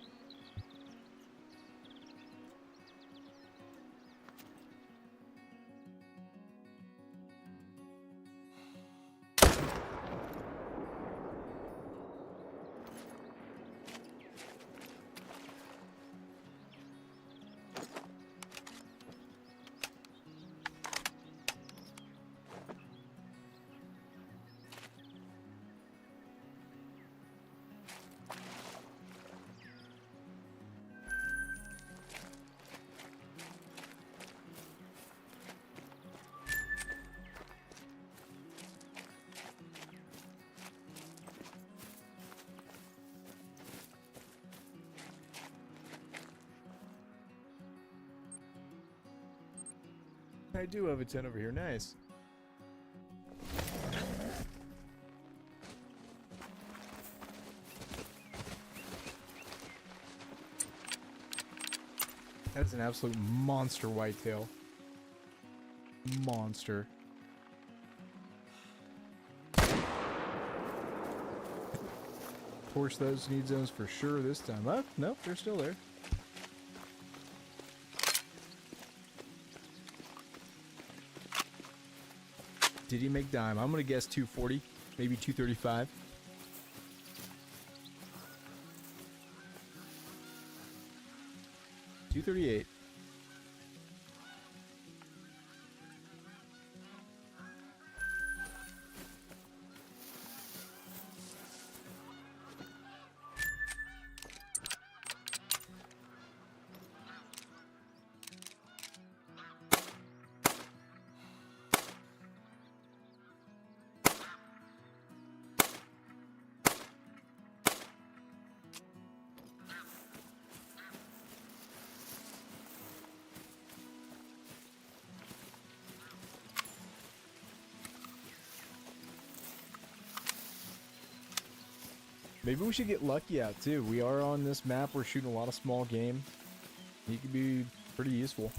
I do have a tent over here. Nice. That's an absolute monster whitetail. Monster. Torch those need zones for sure this time. Oh, nope, they're still there. Did he make dime? I'm gonna guess 240, maybe 235. $238. Maybe we should get lucky out too. We are on this map. We're shooting a lot of small game. He could be pretty useful.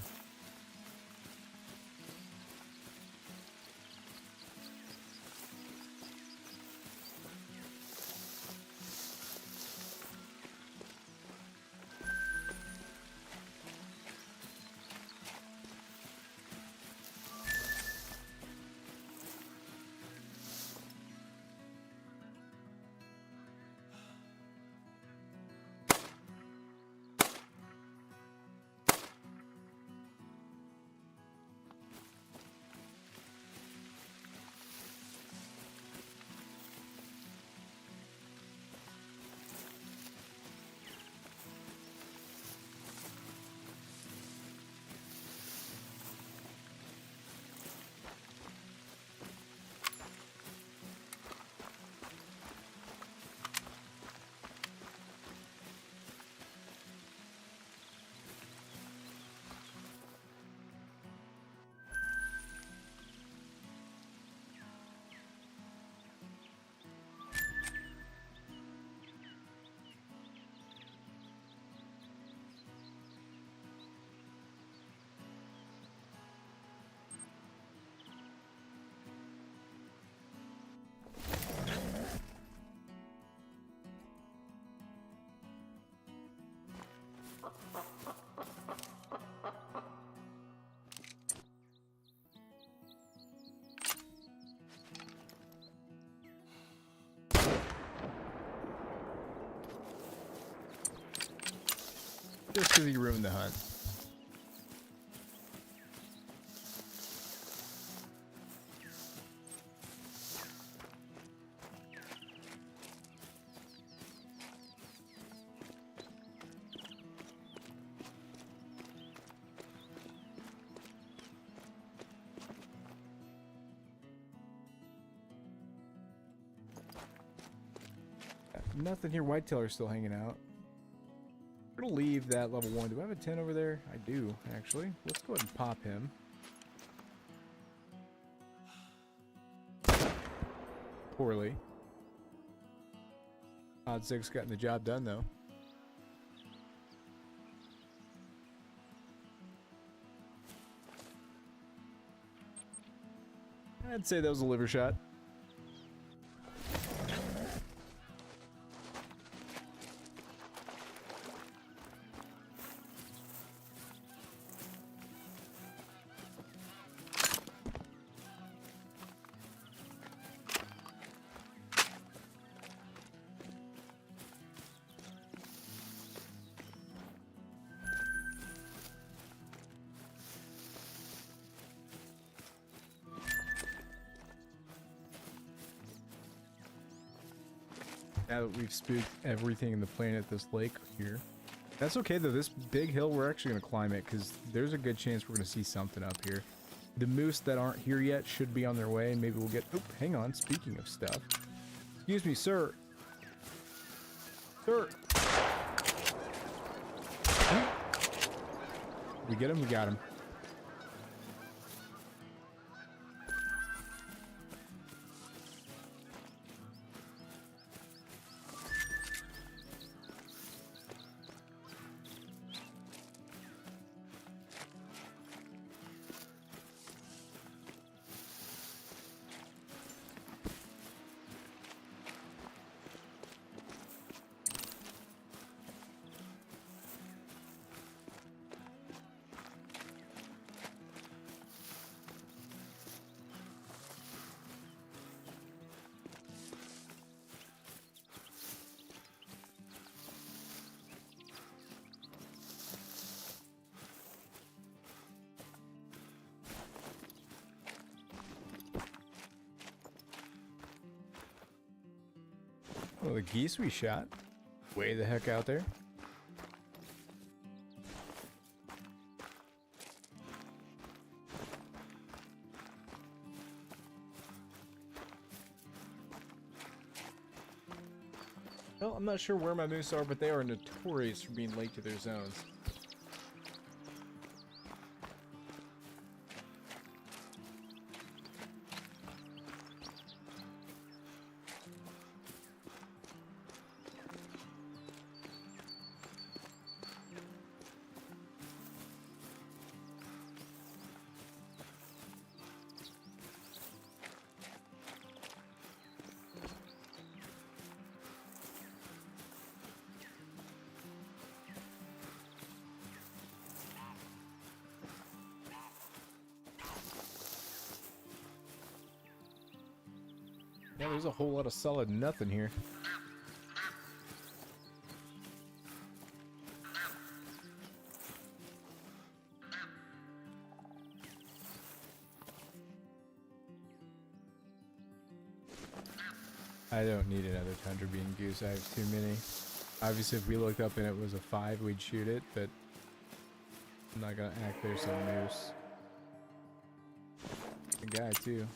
Just because he ruined the hunt. Nothing here. Whitetail are still hanging out. I'm gonna leave that level 1. Do I have a 10 over there? I do, actually. Let's go ahead and pop him. Poorly. Odd 6 getting the job done, though. I'd say that was a liver shot. Now that we've spooked everything in the plane at this lake here. That's okay though, this big hill, we're actually going to climb it because there's a good chance we're going to see something up here. The moose that aren't here yet should be on their way and maybe we'll get... Oh, hang on, speaking of stuff. Excuse me, sir. Sir. We get him? We got him. Well, the geese we shot way the heck out there. Well, I'm not sure where my moose are, but they are notorious for being late to their zones. Yeah, there's a whole lot of solid nothing here. I don't need another tundra bean goose. I have too many. Obviously, if we looked up and it was a 5, we'd shoot it, but I'm not gonna act there some moose. A guy too.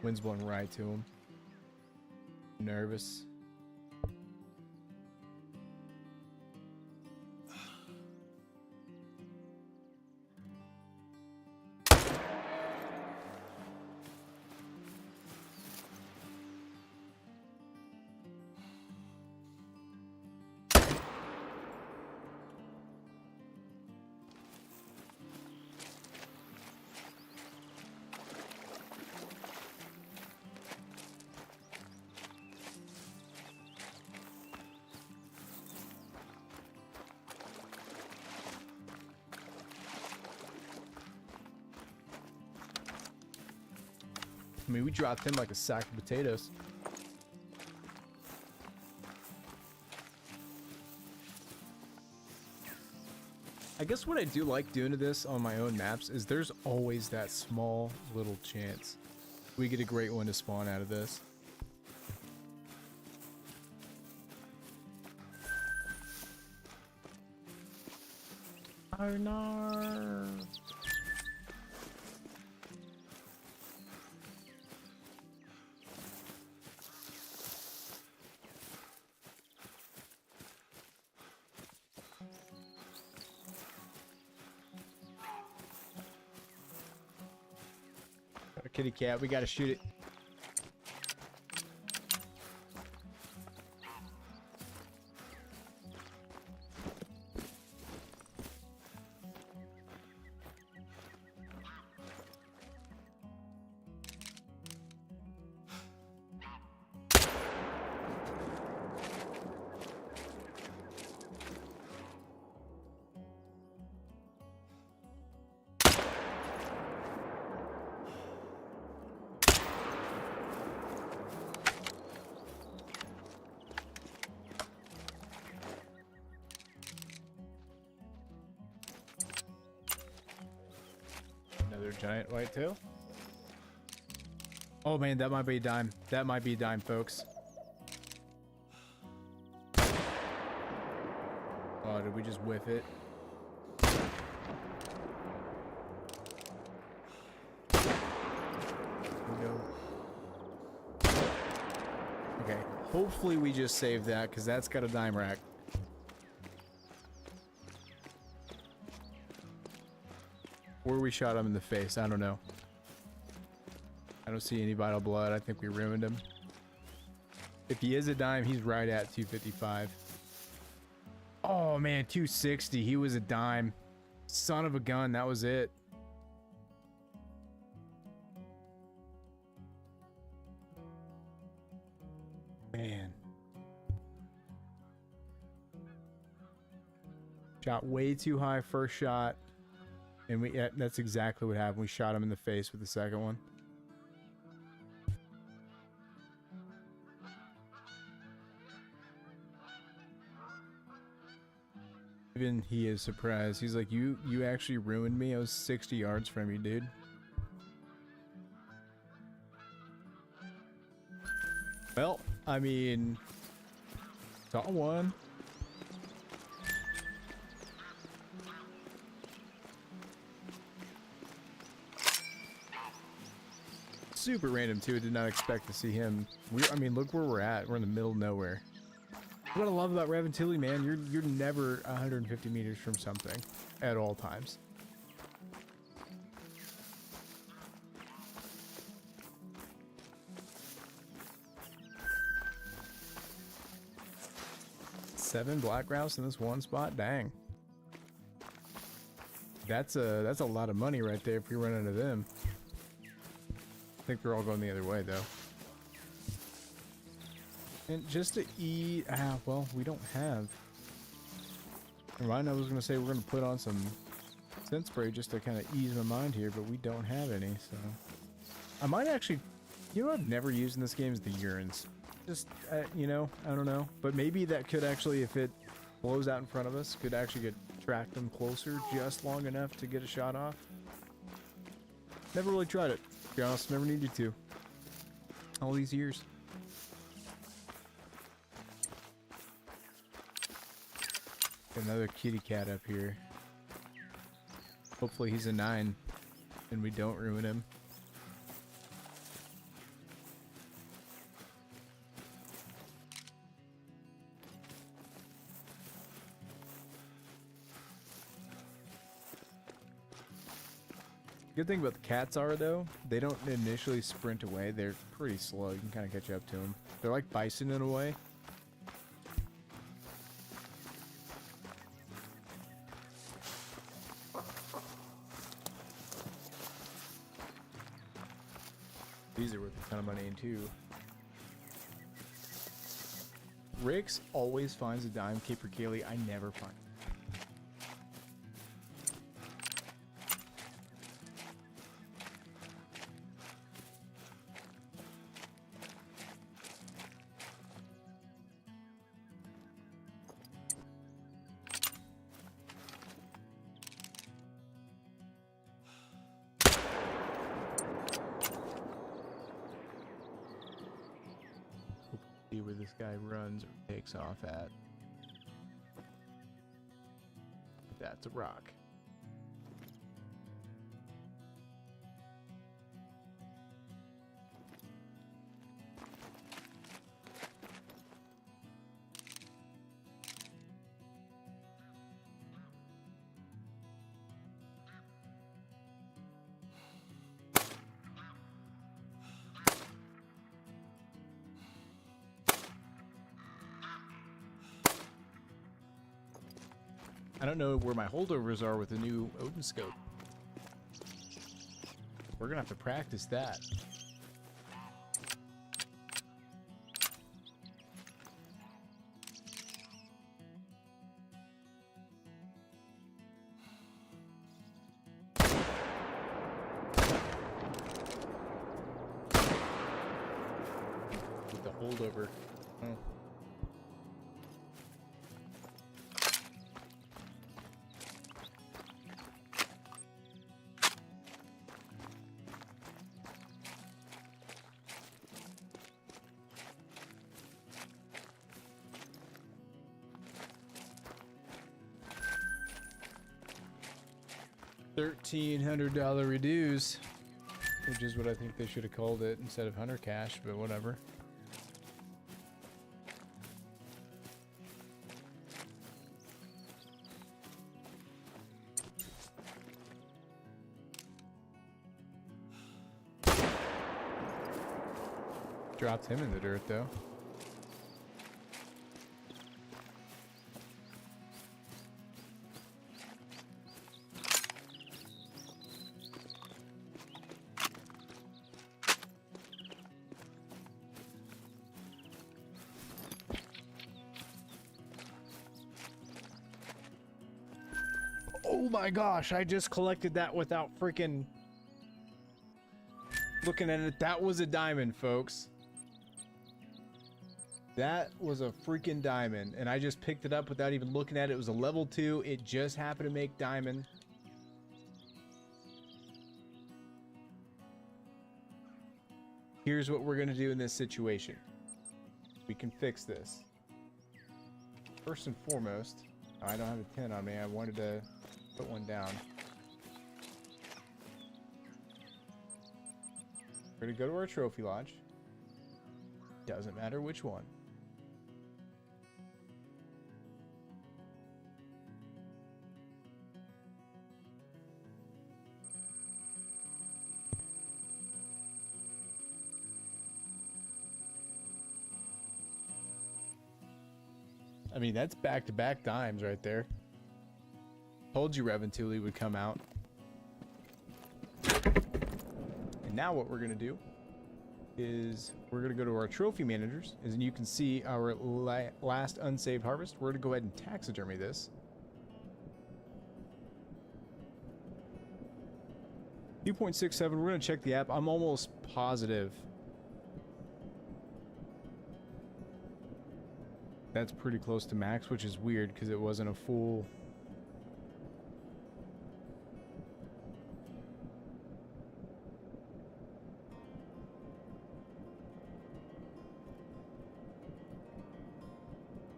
Wind's blowing right to him. Nervous. I mean, we dropped him like a sack of potatoes. I guess what I do like doing to this on my own maps is there's always that small little chance we get a great one to spawn out of this. Oh no. Kitty cat, we gotta shoot it. Another giant whitetail. Oh man, that might be a dime. That might be a dime, folks. Oh, did we just whiff it? No. Okay, hopefully we just saved that because that's got a dime rack. Or we shot him in the face. I don't know. I don't see any vital blood. I think we ruined him. If he is a dime, he's right at 255. Oh man, 260. He was a dime. Son of a gun. That was it. Man. Shot way too high first shot. And that's exactly what happened. We shot him in the face with the second one. Even he is surprised. He's like, you actually ruined me. I was 60 yards from you, dude. Well, I mean, saw one. Super random too. I did not expect to see him. I mean, look where we're at. We're in the middle of nowhere. What I love about Raventilli, man, you're never 150 meters from something at all times. Seven black grouse in this one spot. Dang. That's a lot of money right there if we run into them. I think they're all going the other way though. And just to eat, well, we don't have. Never mind, I was gonna say we're gonna put on some scent spray just to kind of ease my mind here, but we don't have any. So I might actually, you know what I've never used in this game is the urines. Just you know, I don't know, but maybe that could actually, if it blows out in front of us, could actually track them closer just long enough to get a shot off. Never really tried it, to be honest. Never needed to. All these years. Another kitty cat up here. Hopefully he's a 9 and we don't ruin him. Good thing about the cats are though, they don't initially sprint away. They're pretty slow. You can kind of catch up to them. They're like bison in a way. These are worth a ton of money too. Rix always finds a dime. Capercaillie, I never find. See where this guy runs or takes off at. That's a rock. I don't know where my holdovers are with the new Odin scope. We're gonna have to practice that. With the holdover. Oh. $1,300 reduce, which is what I think they should have called it instead of hunter cash, but whatever. Dropped him in the dirt though. Oh my gosh, I just collected that without freaking looking at it. That was a diamond, folks. That was a freaking diamond, and I just picked it up without even looking at it. It was a level 2. It just happened to make diamond. Here's what we're gonna do in this situation. We can fix this. First and foremost, I don't have a 10 on me. I wanted to put one down. We're gonna go to our trophy lodge. Doesn't matter which one. I mean, that's back-to-back dimes right there. Told you Reventuli would come out. And now what we're going to do is we're going to go to our trophy managers. As you can see, our last unsaved harvest. We're going to go ahead and taxidermy this. 2.67, we're going to check the app. I'm almost positive that's pretty close to max, which is weird because it wasn't a full...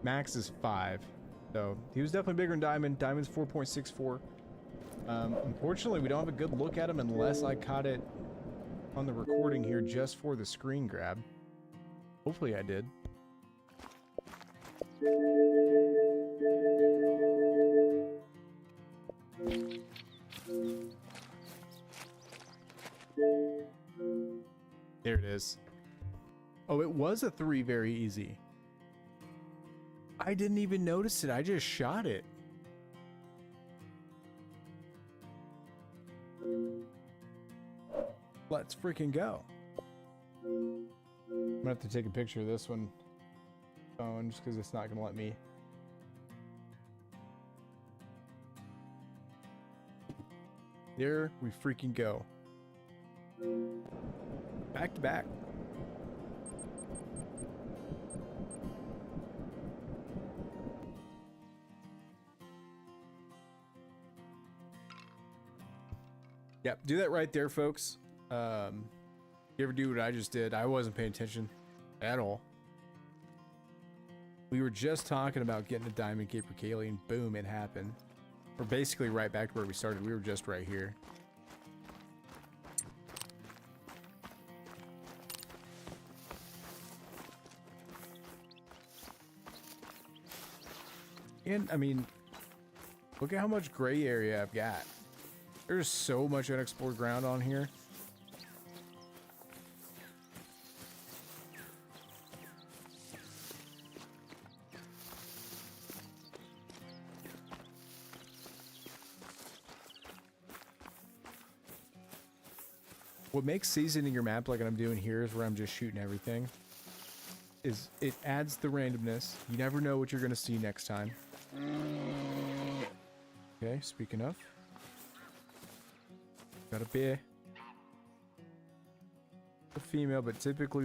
Max is 5. So he was definitely bigger than Diamond. Diamond's 4.64. Unfortunately, we don't have a good look at him unless I caught it on the recording here just for the screen grab. Hopefully I did. There it is. Oh, it was a 3 very easy. I didn't even notice it. I just shot it. Let's freaking go. I'm gonna have to take a picture of this one phone just because it's not gonna let me. There we freaking go. Back to back. Yep, do that right there, folks. You ever do what I just did? I wasn't paying attention at all. We were just talking about getting a diamond capercaillie, and boom, it happened. We're basically right back to where we started. We were just right here. And, I mean, look at how much gray area I've got. There's so much unexplored ground on here. What makes seasoning your map like I'm doing here is where I'm just shooting everything. Is it adds the randomness. You never know what you're going to see next time. Okay, speaking of. Got a bear. A female, but typically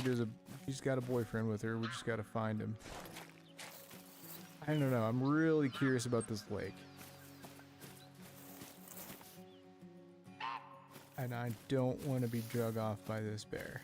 she's got a boyfriend with her. We just got to find him. I don't know. I'm really curious about this lake. And I don't want to be drug off by this bear.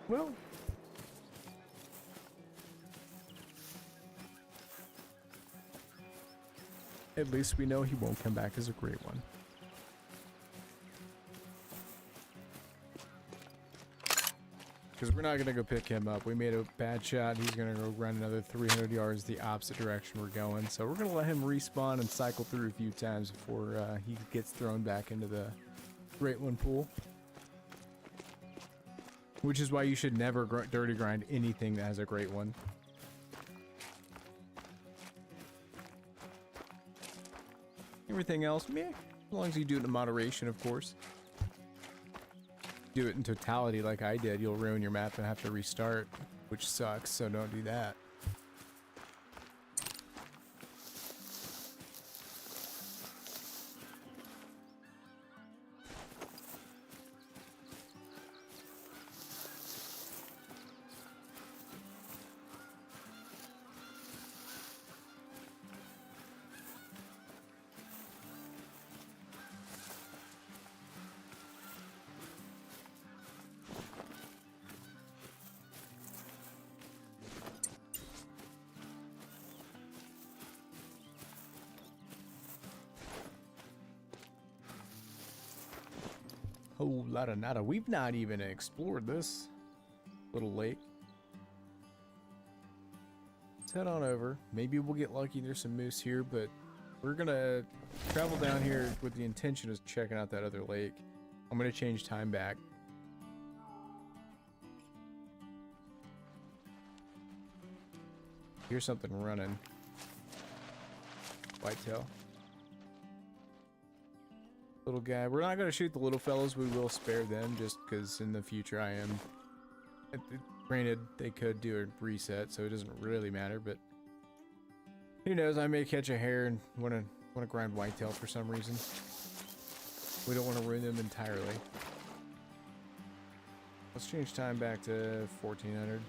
Well, at least we know he won't come back as a great one. Because we're not going to go pick him up. We made a bad shot. He's going to go run another 300 yards the opposite direction we're going. So we're going to let him respawn and cycle through a few times before he gets thrown back into the Great one pool. Which is why you should never dirty grind anything that has a great one. Everything else, meh. As long as you do it in moderation, of course. Do it in totality like I did, you'll ruin your map and have to restart, which sucks, so don't do that. Whole lot of nada. We've not even explored this little lake. Let's head on over. Maybe we'll get lucky. There's some moose here, but we're gonna travel down here with the intention of checking out that other lake. I'm gonna change time back. Here's something running. Whitetail. Little guy. We're not going to shoot the little fellows. We will spare them just because in the future I am. Granted, they could do a reset, so it doesn't really matter, but who knows? I may catch a hare and want to grind whitetail for some reason. We don't want to ruin them entirely. Let's change time back to 1400.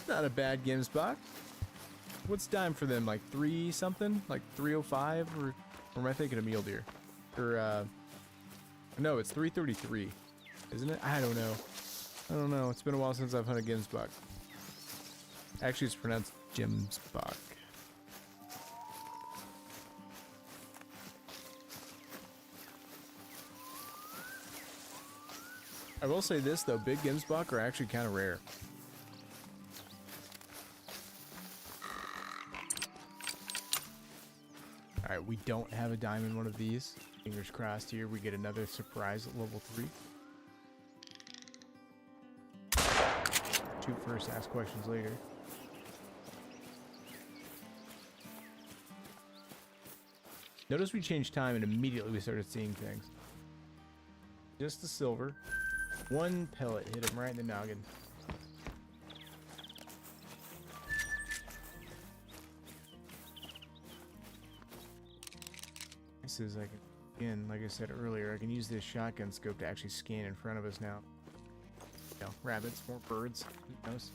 Not a bad Gimsbach. What's dime for them? Like 3 something? Like 305? Or am I thinking of mule deer? Or no, it's 333, isn't it? I don't know. I don't know. It's been a while since I've hunted Gimsbach. Actually, it's pronounced Gimsbach. I will say this though, big Gimsbach are actually kind of rare. Alright, we don't have a diamond one of these. Fingers crossed here we get another surprise at level 3. Shoot first, ask questions later. Notice we changed time and immediately we started seeing things. Just the silver. One pellet hit him right in the noggin. This is like, again, like I said earlier, I can use this shotgun scope to actually scan in front of us now. You know, rabbits, more birds, who knows?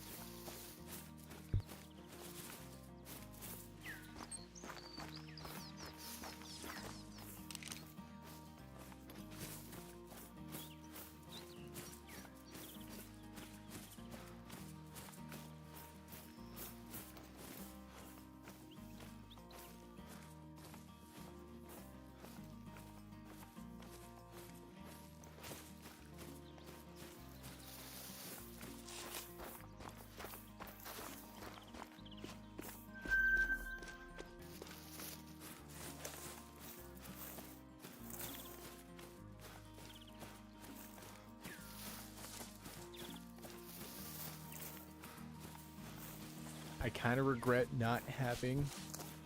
I kind of regret not having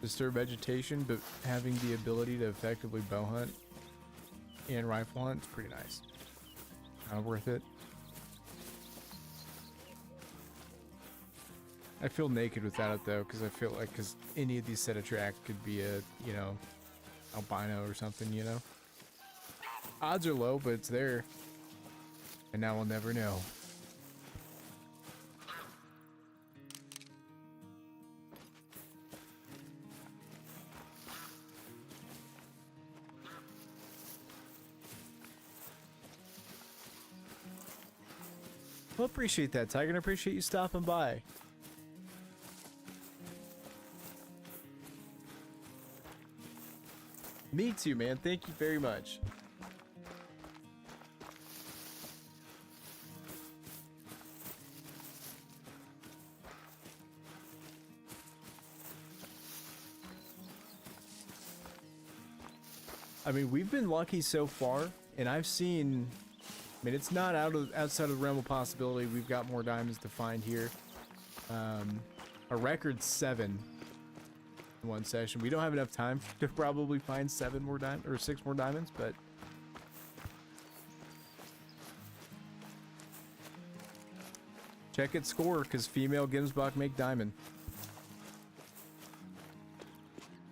disturbed vegetation, but having the ability to effectively bow hunt and rifle hunt is pretty nice. Kind of worth it. I feel naked without it though, because I feel like any of these set of track could be a, you know, albino or something, you know. Odds are low, but it's there, and now we'll never know. Well, appreciate that, Tiger, and appreciate you stopping by. Me too, man. Thank you very much. I mean, we've been lucky so far, and I've seen. I mean, it's not outside of the realm of possibility. We've got more diamonds to find here. A record 7 in one session. We don't have enough time to probably find 7 more diamonds or 6 more diamonds, but check its score because female Gemsbok make diamond.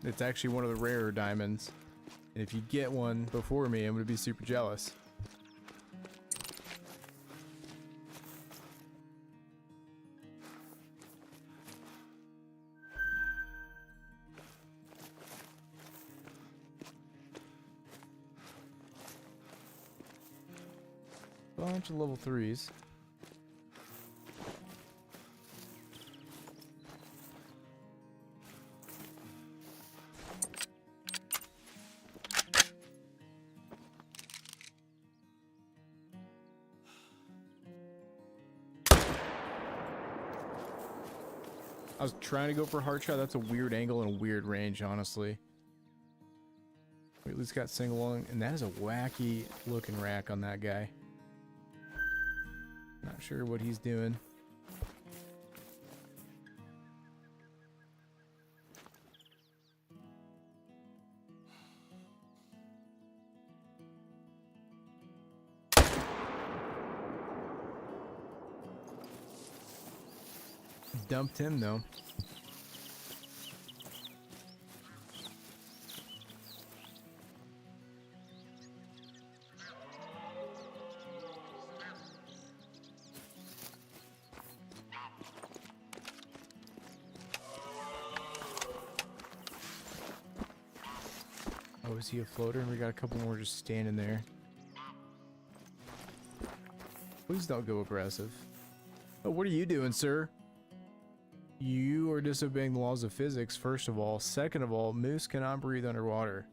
It's actually one of the rarer diamonds, and if you get one before me, I'm gonna be super jealous. Bunch of level 3s. I was trying to go for a heart shot. That's a weird angle and a weird range, honestly. We at least got single lung, and that is a wacky looking rack on that guy. Not sure what he's doing. Dumped him though. Oh, is he a floater? And we got a couple more just standing there. Please don't go aggressive. Oh, what are you doing, sir? You are disobeying the laws of physics, first of all. Second of all, moose cannot breathe underwater.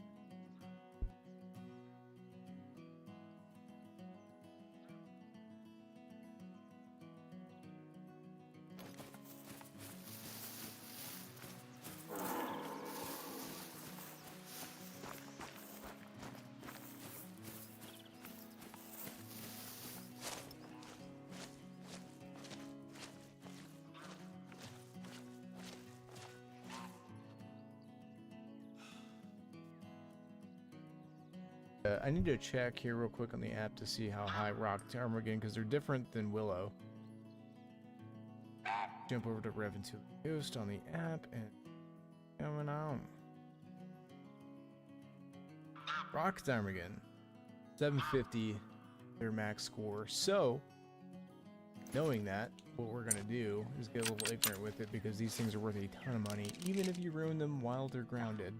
I need to check here real quick on the app to see how high rock armor again, because they're different than Willow. Jump over to Rev into the Ghost on the app and coming on. Rock armor again. 750 their max score. So knowing that, what we're gonna do is get a little ignorant with it, because these things are worth a ton of money, even if you ruin them while they're grounded.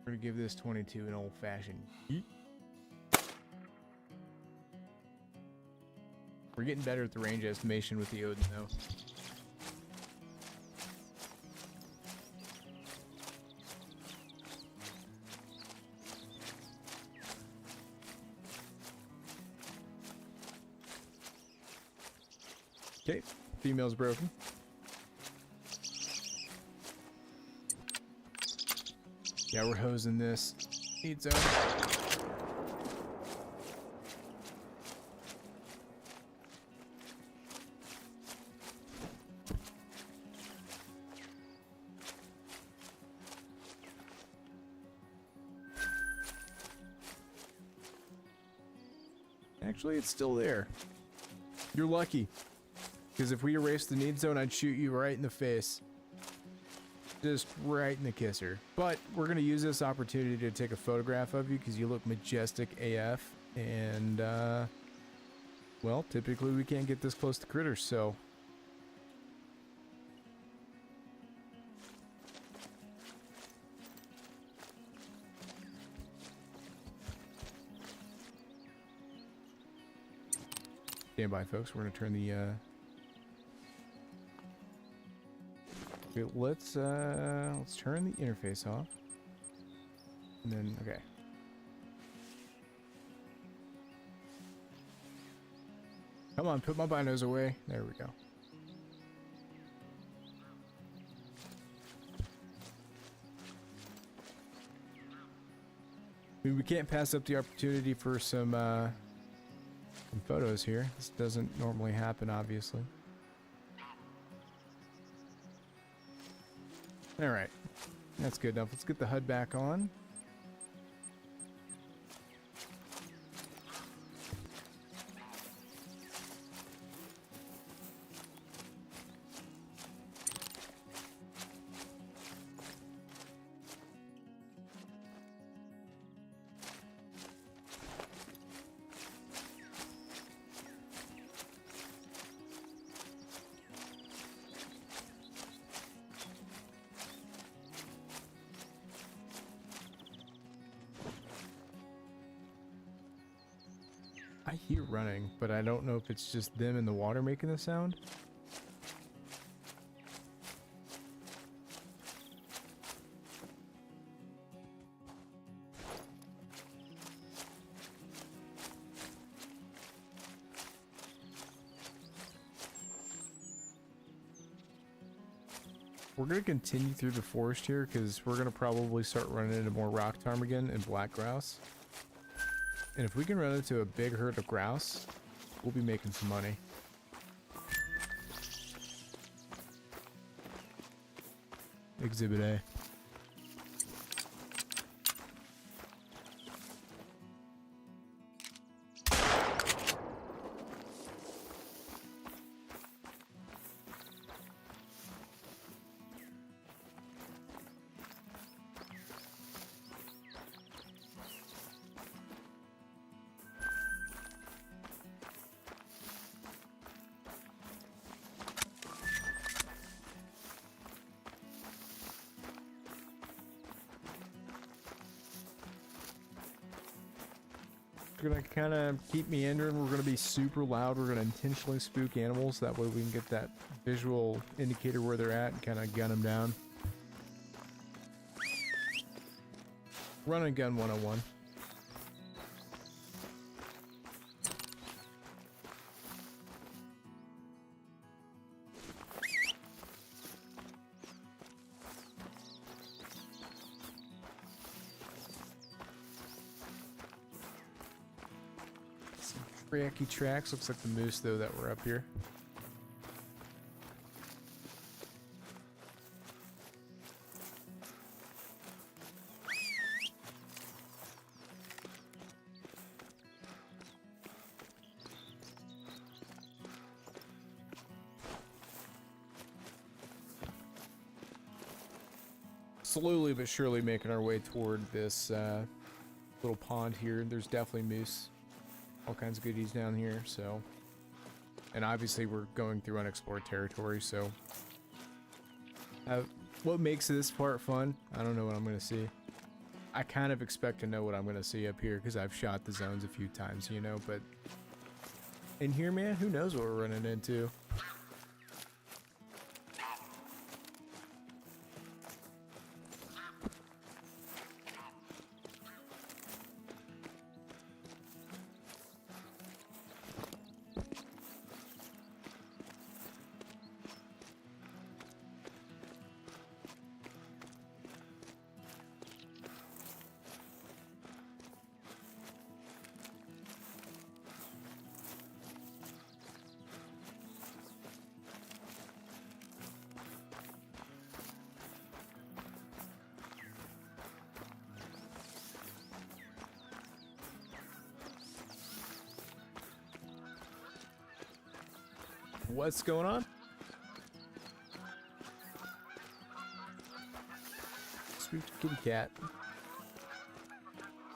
We're gonna give this 22 an old-fashioned yeet. We're getting better at the range estimation with the Odin, though. Okay, female's broken. Yeah, we're hosing this heat zone. Actually, it's still there. You're lucky. Because if we erase the need zone, I'd shoot you right in the face. Just right in the kisser. But we're going to use this opportunity to take a photograph of you because you look majestic AF. And, well, typically we can't get this close to critters, so. Stand by, folks. We're going to turn the, okay, let's turn the interface off. And then, okay. Come on, put my binos away. There we go. mean, we can't pass up the opportunity for some photos here. This doesn't normally happen, obviously. Alright. That's good enough. Let's get the HUD back on. I hear running, but I don't know if it's just them in the water making the sound. We're going to continue through the forest here because we're going to probably start running into more rock ptarmigan and black grouse. And if we can run into a big herd of grouse, we'll be making some money. Exhibit A. We're gonna kind of keep meandering. We're gonna be super loud. We're gonna intentionally spook animals. That way we can get that visual indicator where they're at and kind of gun them down. Run and gun 101. Tracky tracks. Looks like the moose, though, that were up here. Slowly but surely making our way toward this little pond here. There's definitely moose. All kinds of goodies down here, so. And obviously we're going through unexplored territory, so. What makes this part fun? I don't know what I'm going to see. I kind of expect to know what I'm going to see up here because I've shot the zones a few times, you know, but in here, man, who knows what we're running into. What's going on? Sweet kitty cat.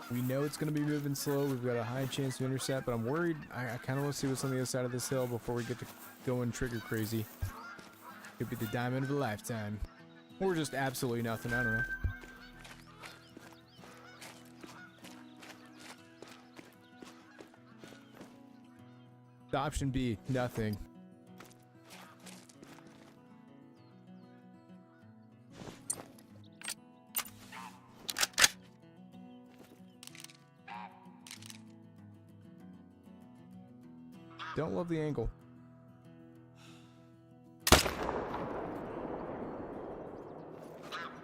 We know it's going to be moving slow. We've got a high chance to intercept, but I'm worried. I kind of want to see what's on the other side of this hill before we get to going trigger crazy. Could be the diamond of a lifetime. Or just absolutely nothing. I don't know. The option B, nothing. Don't love the angle.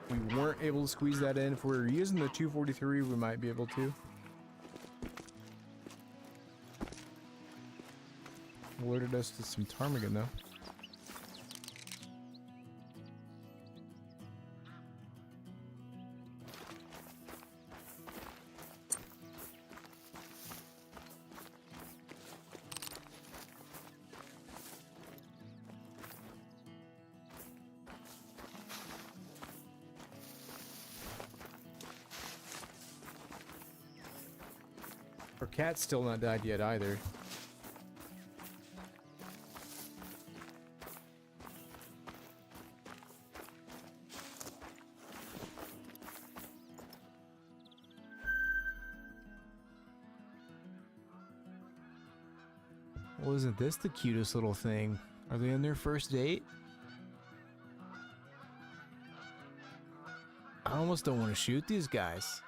We weren't able to squeeze that in. If we were using the 243, we might be able to. Alerted us to some ptarmigan though. Our cat's still not died yet either. Well, isn't this the cutest little thing? Are they on their first date? I almost don't want to shoot these guys.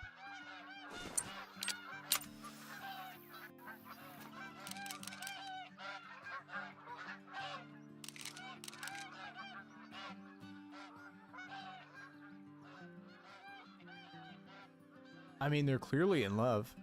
I mean, they're clearly in love.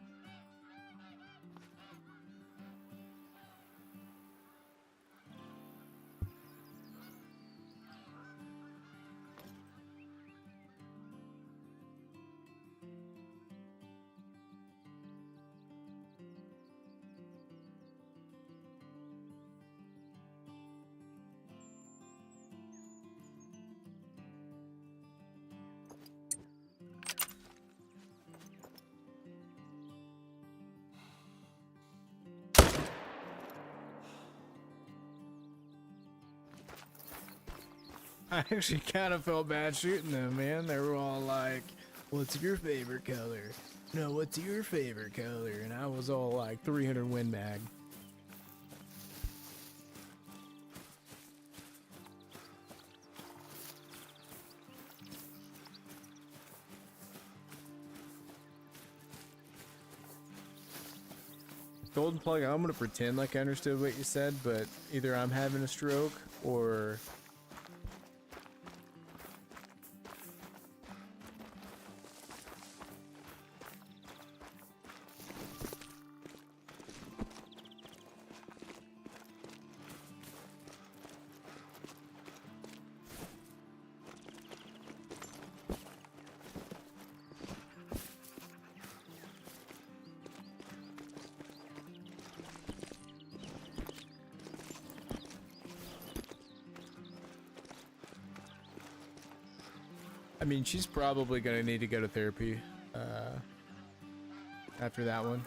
I actually kind of felt bad shooting them, man. They were all like, what's your favorite color? No, what's your favorite color? And I was all like 300 Win Mag. Golden Plug, I'm going to pretend like I understood what you said, but either I'm having a stroke or... I mean, she's probably gonna need to go to therapy after that one.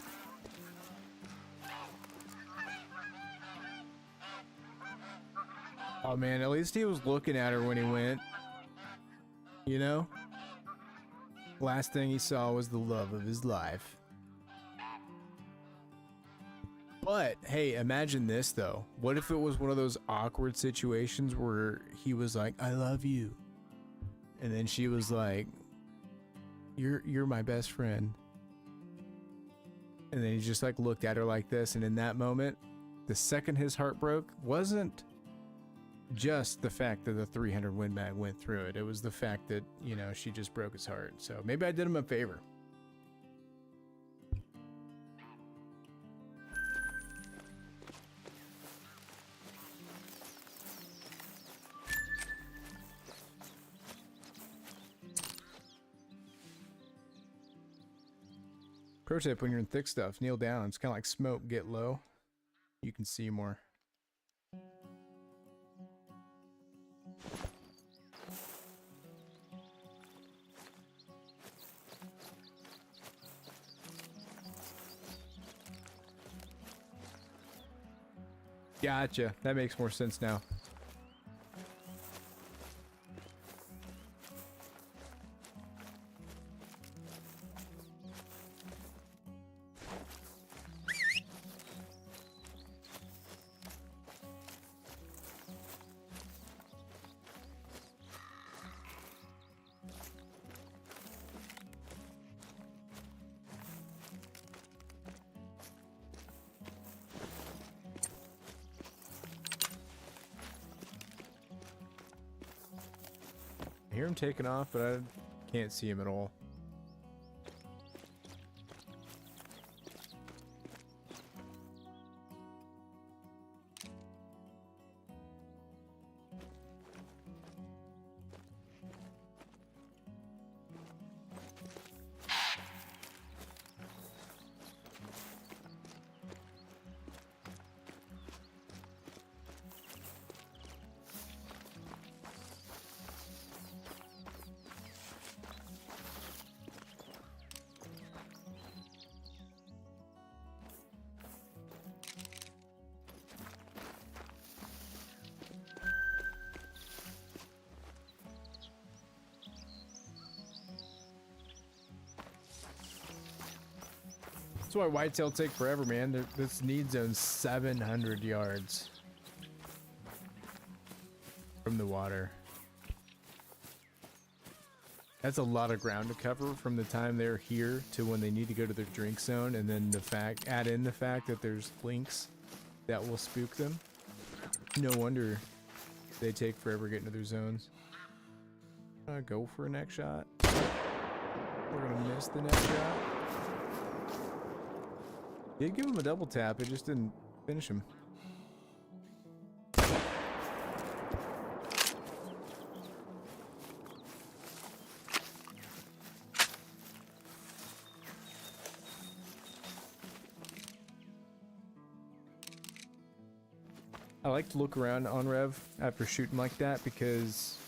Oh man, at least he was looking at her when he went. You know? Last thing he saw was the love of his life. But, hey, imagine this though. What if it was one of those awkward situations where he was like, I love you. And then she was like, you're my best friend. And then he just like looked at her like this. And in that moment, the second his heart broke wasn't just the fact that the 300 Win Mag went through it. It was the fact that, you know, she just broke his heart. So maybe I did him a favor. Pro tip, when you're in thick stuff, kneel down. It's kind of like smoke, get low. You can see more. Gotcha. That makes more sense now. I hear him taking off, but Can't see him at all. That's why whitetail take forever, man. This need zone's 700 yards from the water. That's a lot of ground to cover from the time they're here to when they need to go to their drink zone, and then add in the fact that there's lynx that will spook them. No wonder they take forever getting to their zones. Go for a neck shot. We're gonna miss the neck shot. Did give him a double tap, it just didn't finish him. I like to look around on Rev after shooting like that because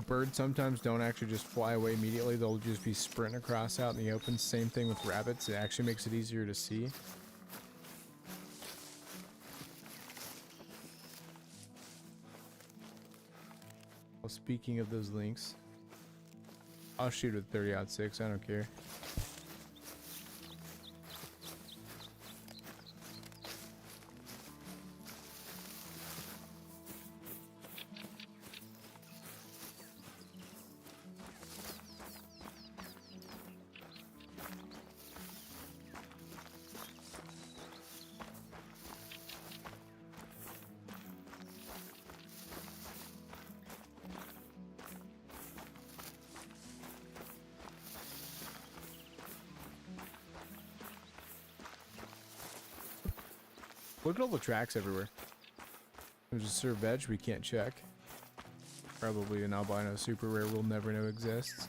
birds sometimes don't actually just fly away immediately. They'll just be sprinting across out in the open. Same thing with rabbits. It actually makes it easier to see. Well, speaking of those lynx, I'll shoot with 30-06. I don't care. Look at all the tracks everywhere. There's a Sir Veg we can't check. Probably an albino super rare we'll never know exists.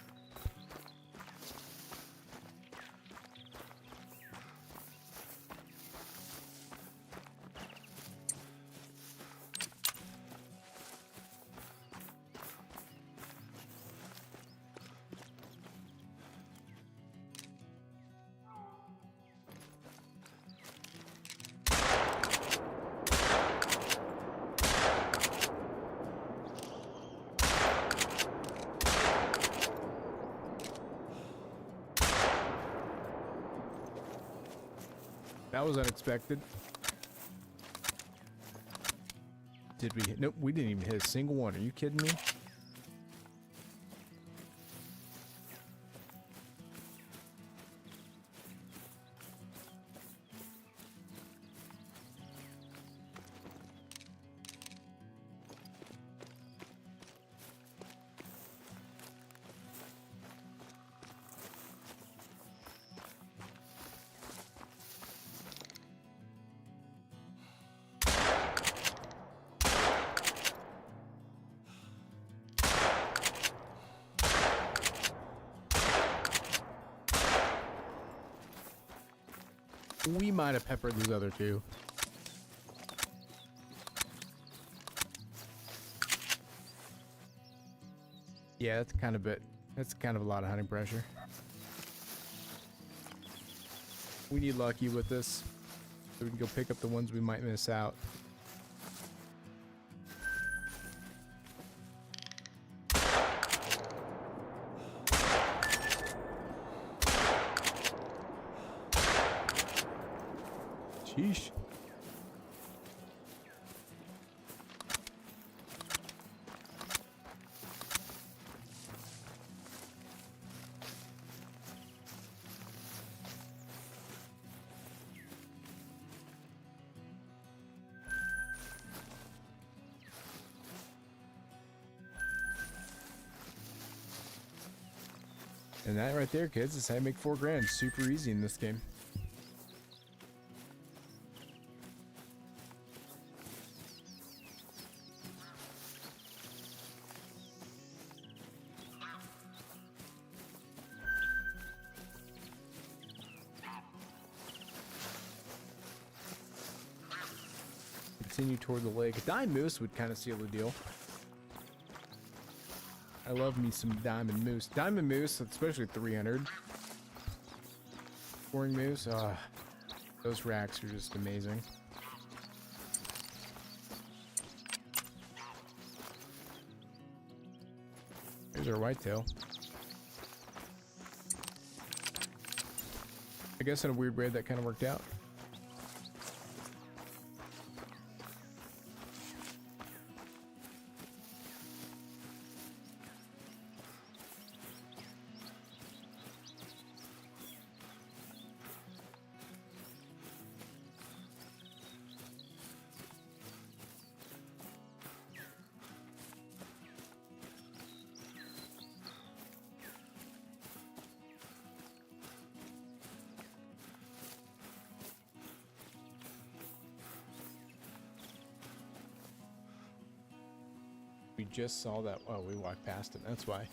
That was unexpected. Did we hit? Nope, we didn't even hit a single one. Are you kidding me? We might have peppered these other two. Yeah, that's kind of a lot of hunting pressure. We need lucky with this so we can go pick up the ones we might miss out. Sheesh. And that right there, kids, is how you make 4 grand. Super easy in this game. Continue toward the lake. A diamond moose would kind of seal the deal. I love me some diamond moose. Diamond moose, especially 300. Boring moose, those racks are just amazing. Here's our whitetail. I guess in a weird way that kind of worked out. We just saw that. Oh, we walked past it. That's why.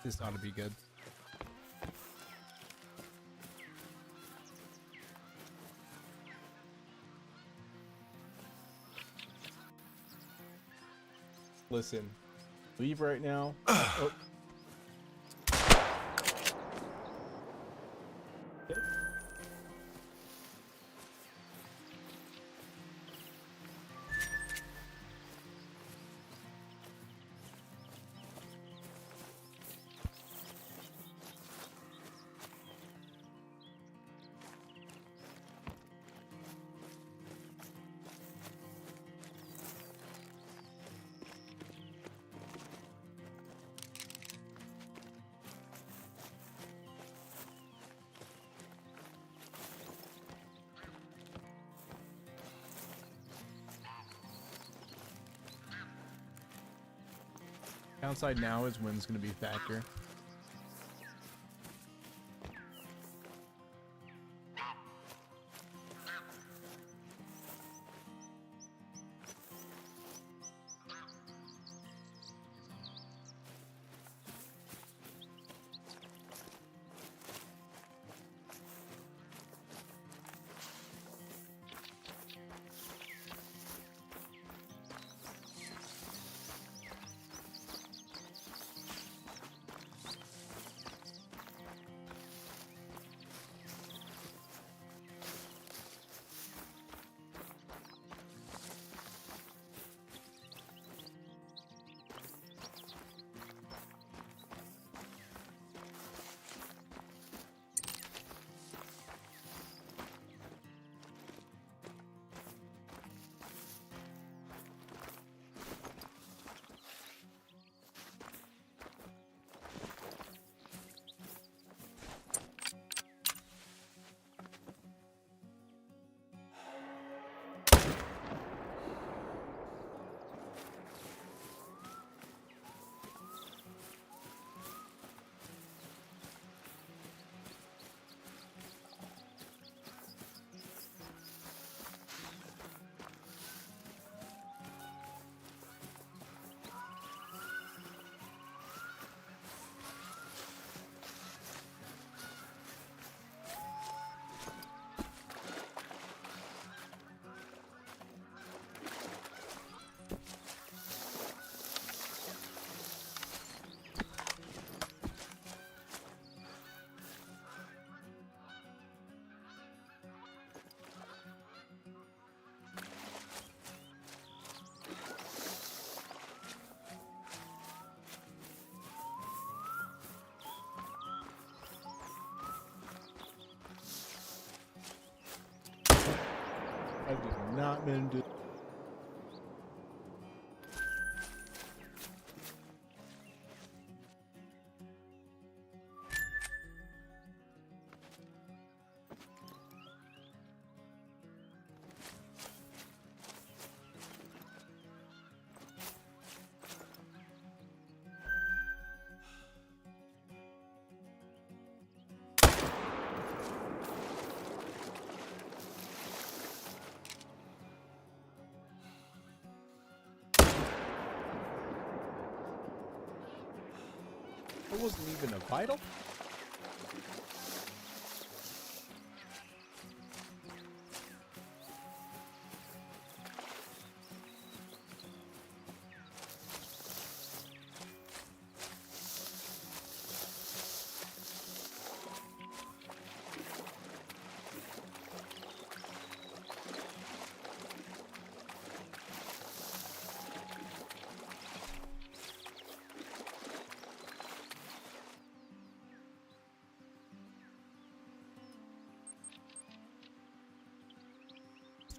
This ought to be good. Listen, leave right now. Oh. Okay. Downside now is wind's going to be a factor. not meant to. It wasn't even a vital.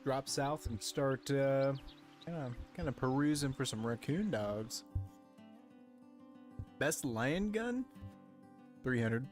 Drop south and start kind of perusing for some raccoon dogs. Best lion gun? 300.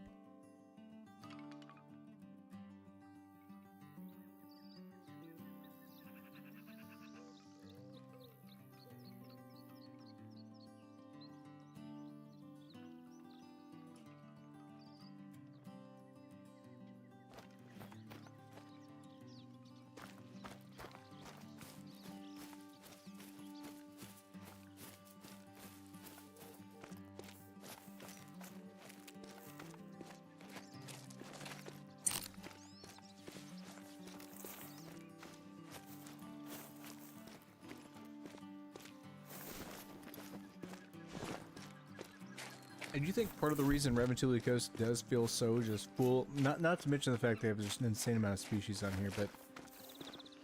And you think part of the reason Reventulia Coast does feel so just full, not to mention the fact they have just an insane amount of species on here, but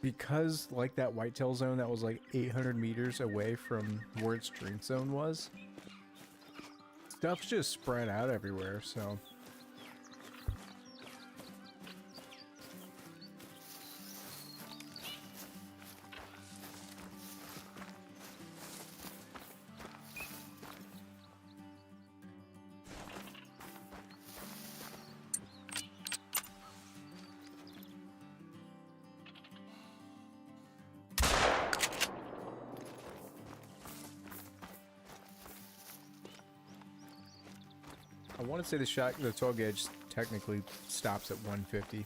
because like that whitetail zone that was like 800 meters away from where its drink zone was, stuff's just spread out everywhere, so. I want to say the 12 gauge technically stops at 150.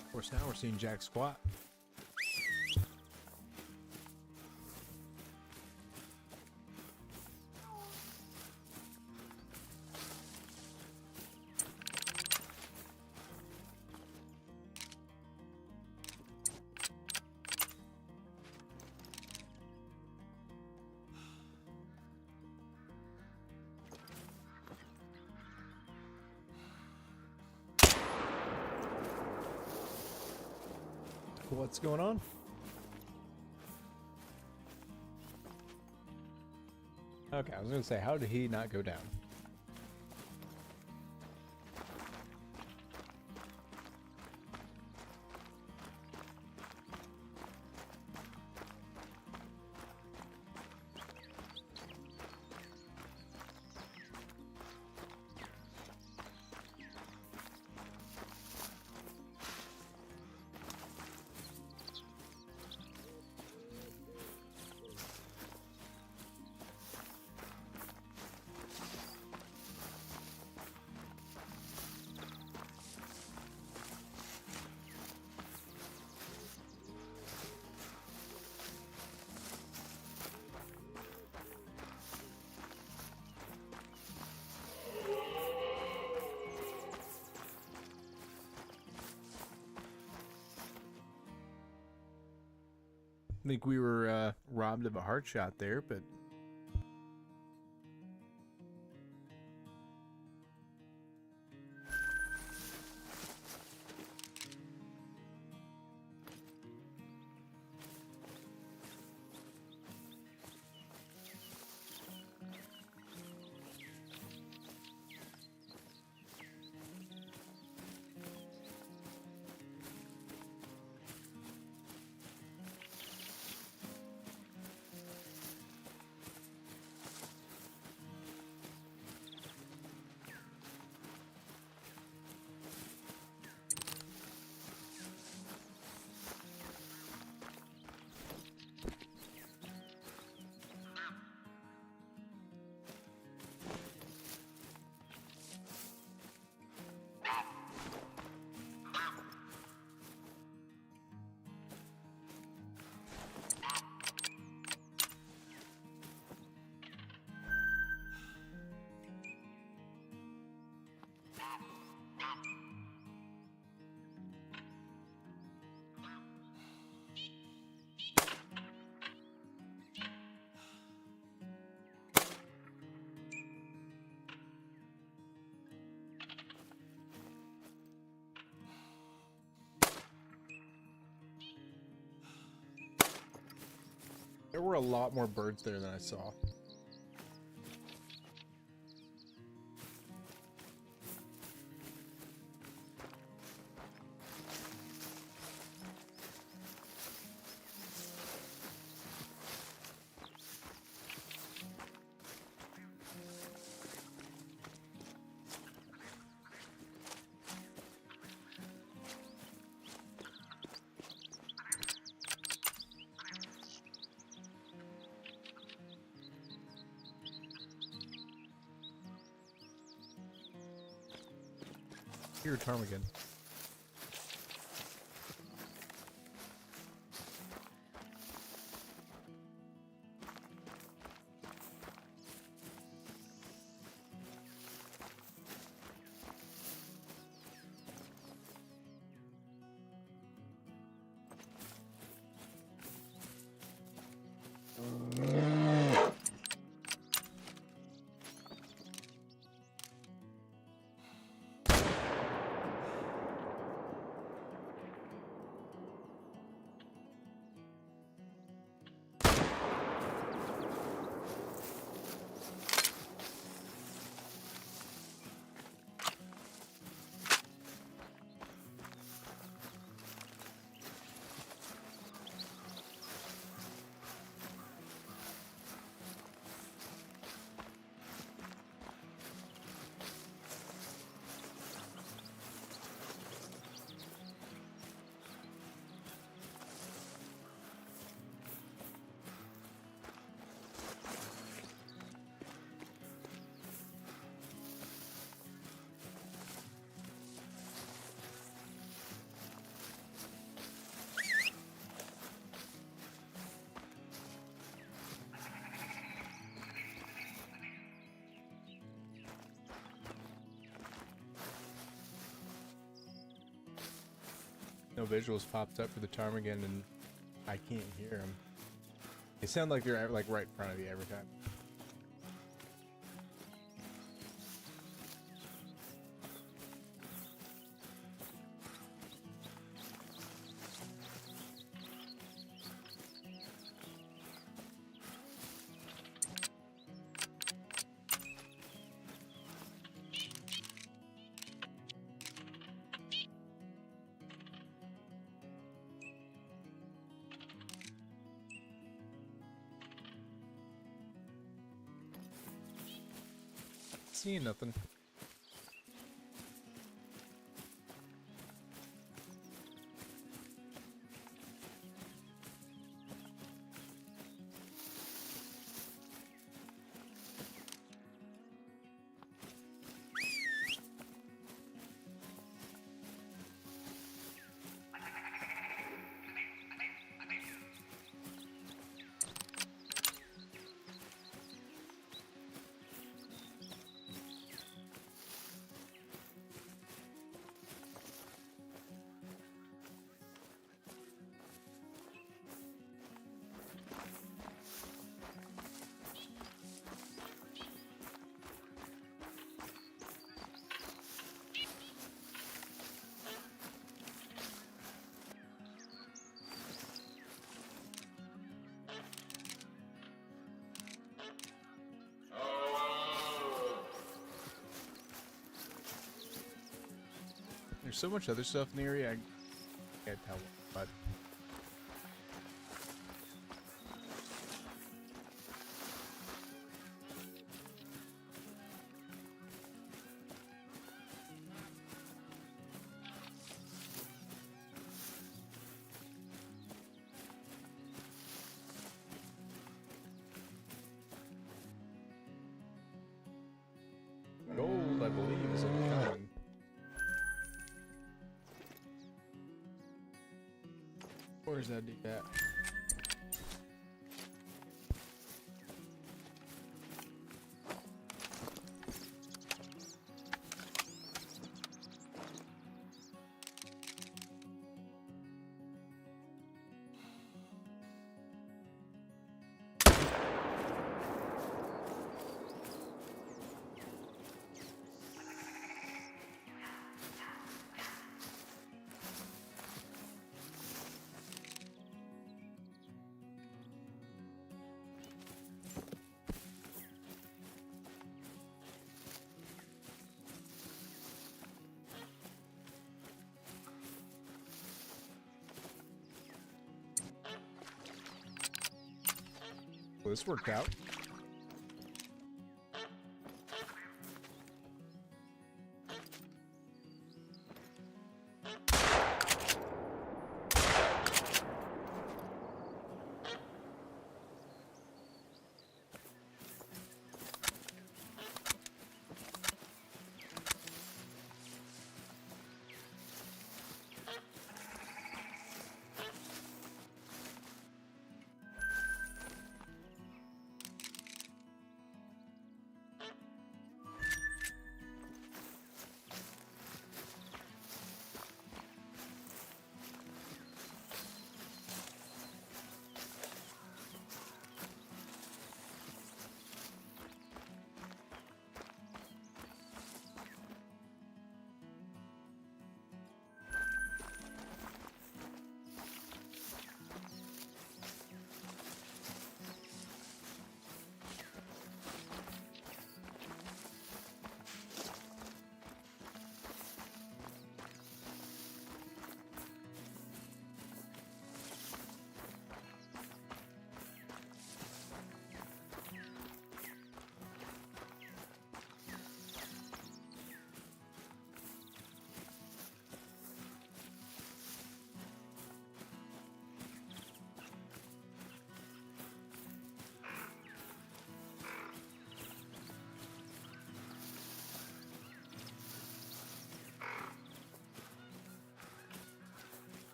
Of course, now we're seeing Jack squat. What's going on? Okay, I was gonna say, how did he not go down? think we were robbed of a heart shot there, but there were a lot more birds there than I saw. Here, ptarmigan. No visuals popped up for the ptarmigan, and I can't hear them. They sound like they're like right in front of you every time. Seeing nothing. so much other stuff in the area, I can't tell what. But gold, I believe, is incoming. Where's that dude at? Well, this worked out.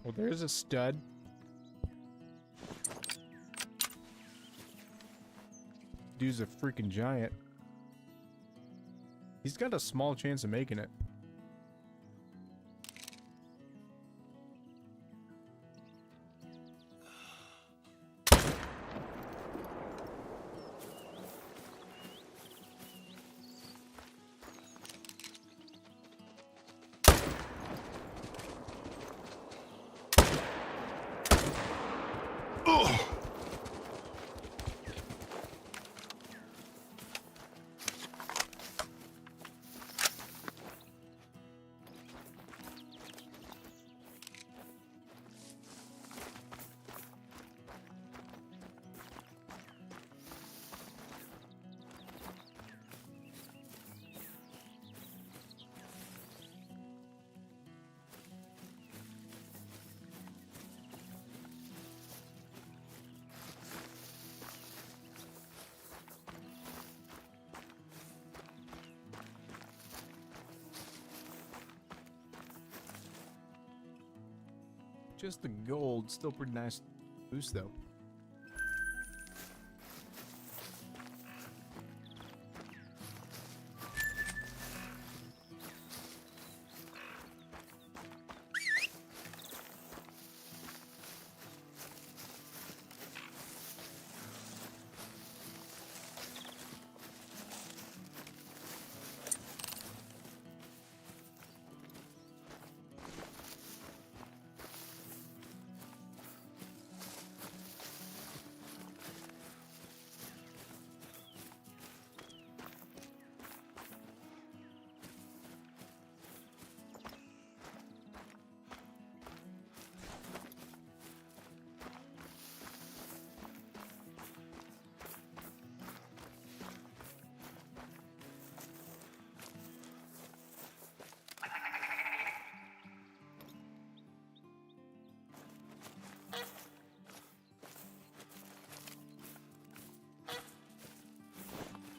Well, there's a stud. Dude's a freaking giant. He's got a small chance of making it. Just the gold, still pretty nice boost though.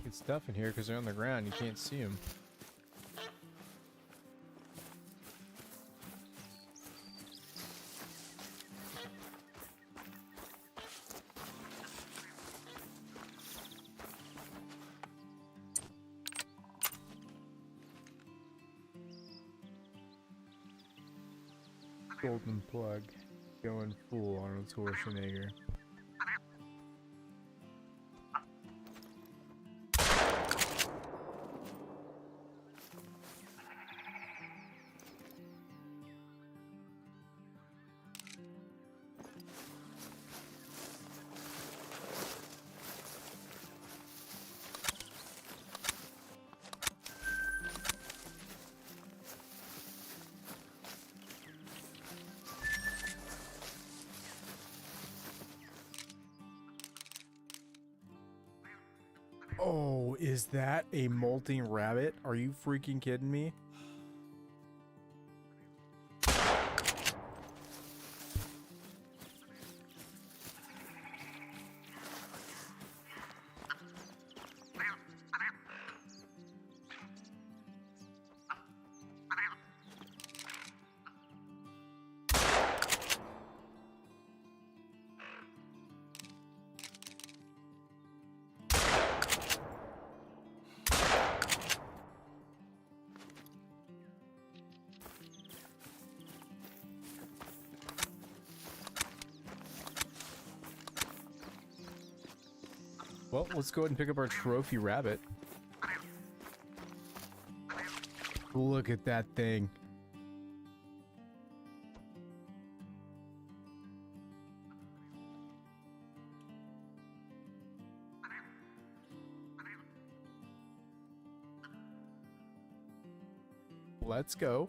Get stuff in here because they're on the ground. You can't see them. Golden plug going full Arnold Schwarzenegger. Oh, is that a molting rabbit? Are you freaking kidding me? Well, let's go ahead and pick up our trophy rabbit. Look at that thing. Let's go.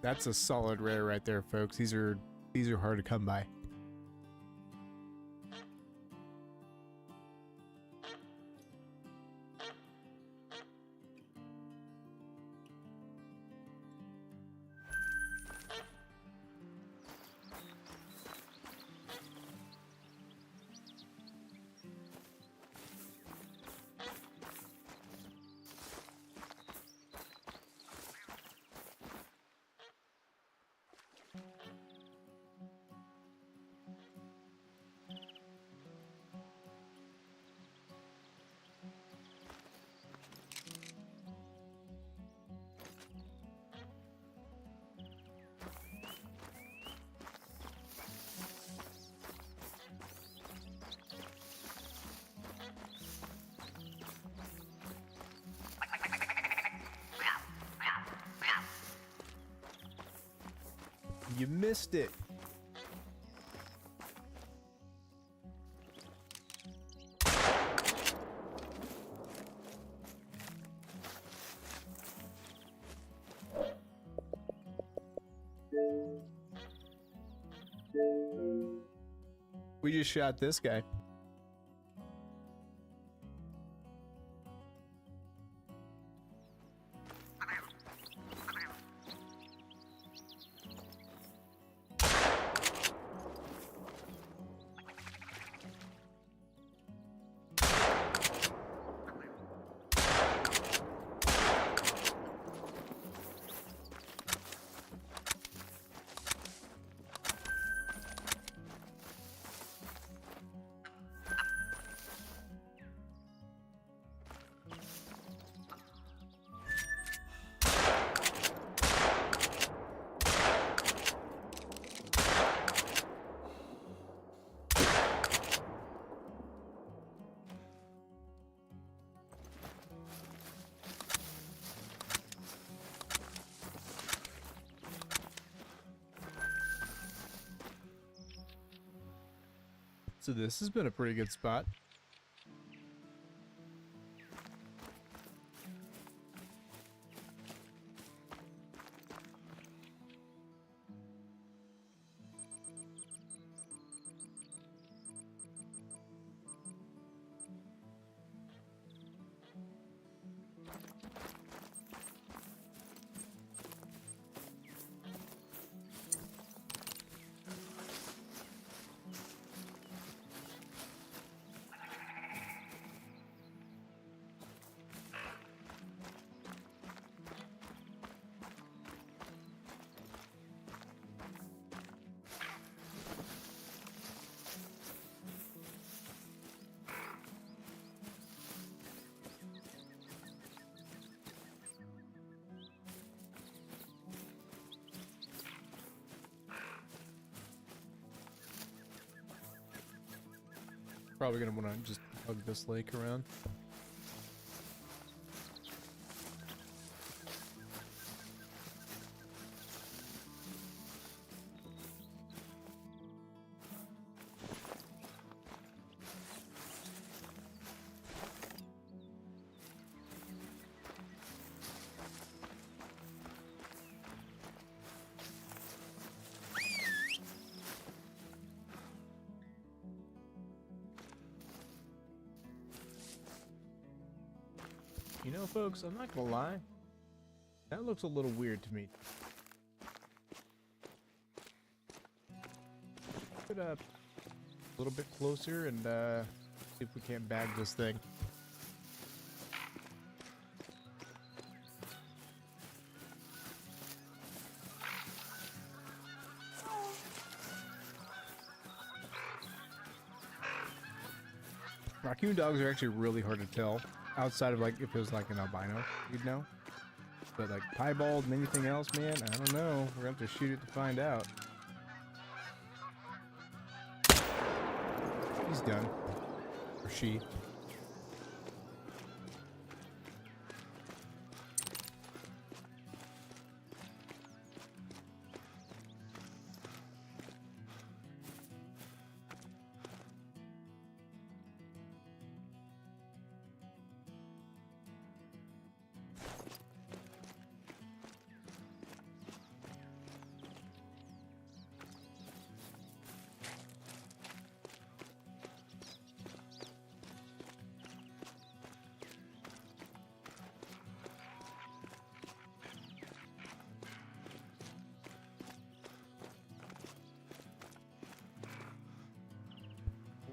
That's a solid rare right there, folks. These are hard to come by. You missed it. We just shot this guy. So this has been a pretty good spot. Probably gonna want to just hug this lake around. You know, folks, I'm not gonna lie. That looks a little weird to me. Put up a little bit closer and see if we can't bag this thing. Raccoon dogs are actually really hard to tell. Outside of, like, if it was like an albino, you'd know. But like piebald and anything else, man, I don't know. We're gonna have to shoot it to find out. He's done. Or she.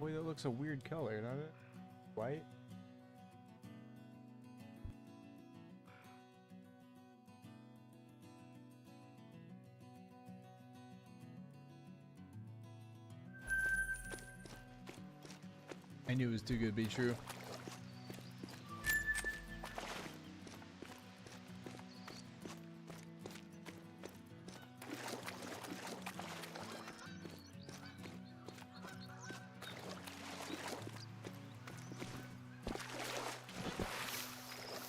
Boy, that looks a weird color, doesn't it? White? I knew it was too good to be true.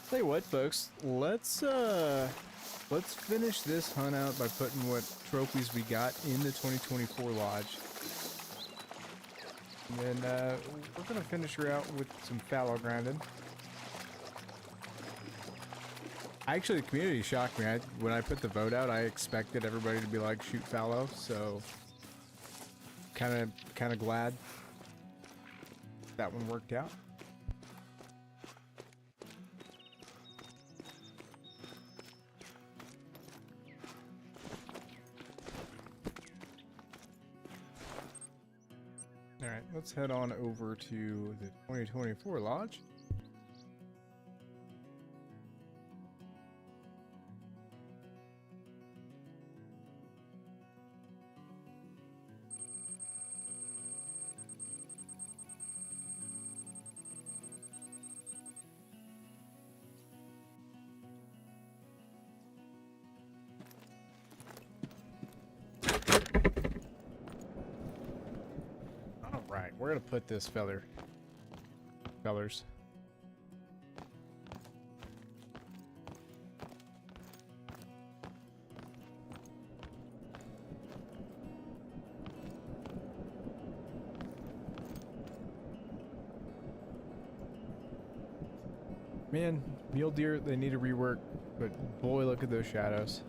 Tell you what, folks, let's finish this hunt out by putting what trophies we got in the 2024 lodge. And then we're gonna finish her out with some fallow grinding. Actually, the community shocked me. When I put the vote out, I expected everybody to be like, shoot fallow, so kind of glad that one worked out. Alright, let's head on over to the 2024 lodge. We're gonna put this fellers. Man, mule deer, they need a rework, but boy, look at those shadows.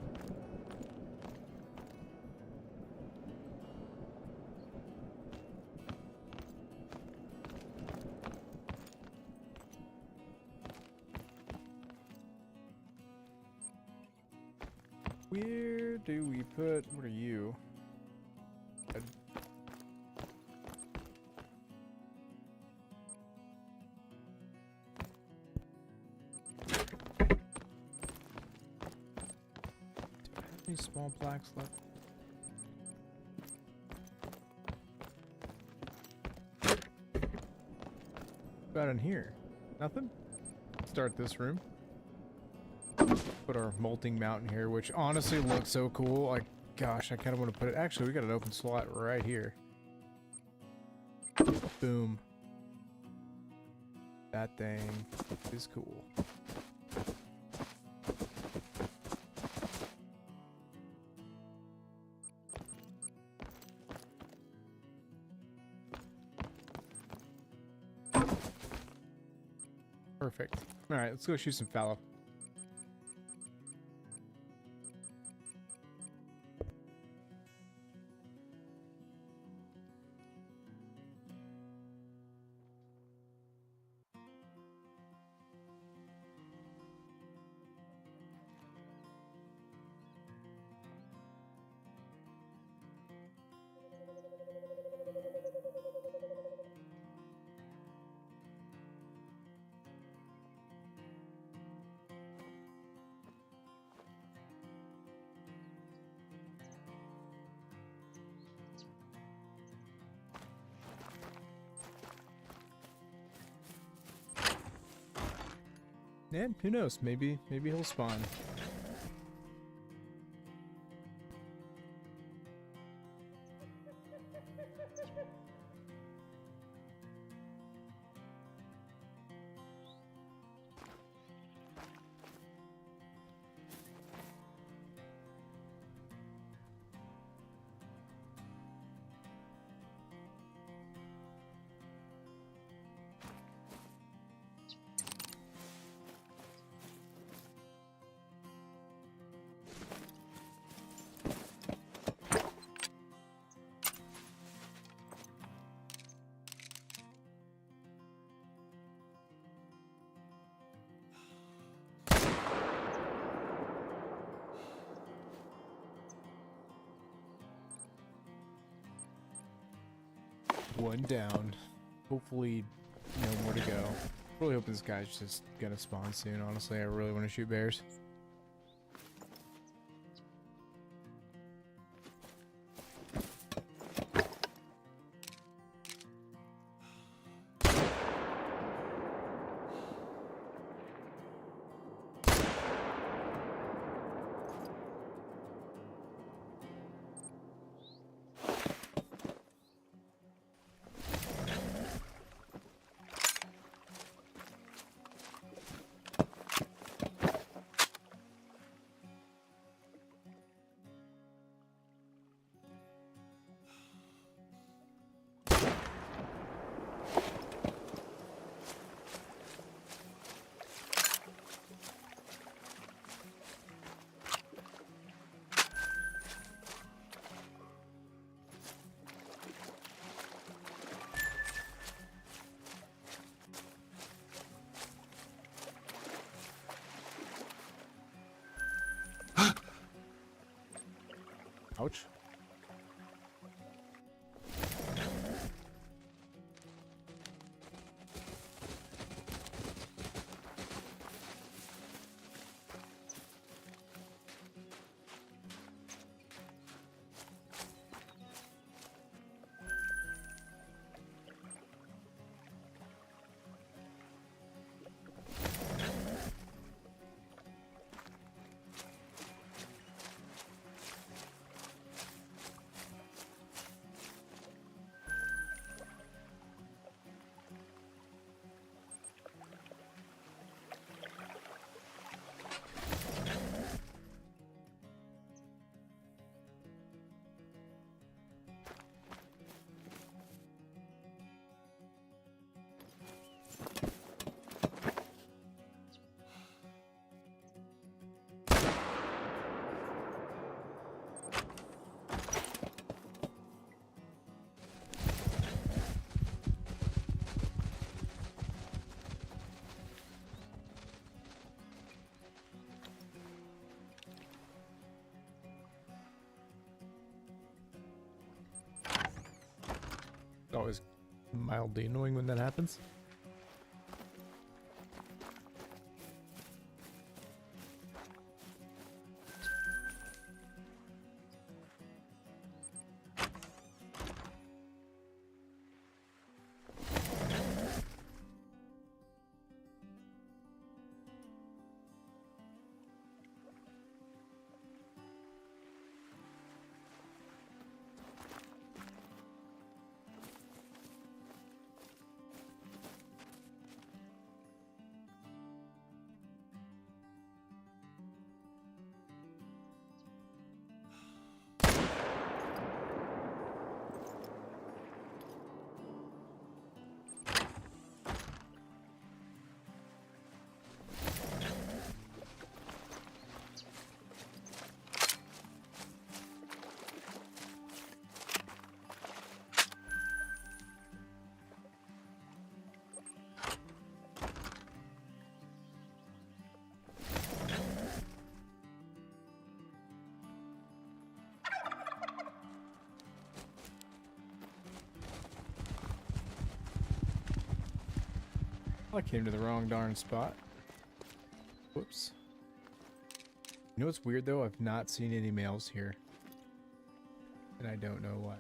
Where do we put, what are you? Any small plaques left? About in here? Nothing? Start this room. Put our molting mountain here, which honestly looks so cool. Like, gosh, I kind of want to put it. Actually, we got an open slot right here. Boom. That thing is cool. Perfect. All right, let's go shoot some fallow. And who knows? Maybe he'll spawn. One down. Hopefully, no more to go. Really hope this guy's just gonna spawn soon. Honestly, I really want to shoot bears. Ouch. mildly annoying when that happens. I came to the wrong darn spot. Whoops. You know what's weird though? I've not seen any males here. And I don't know why.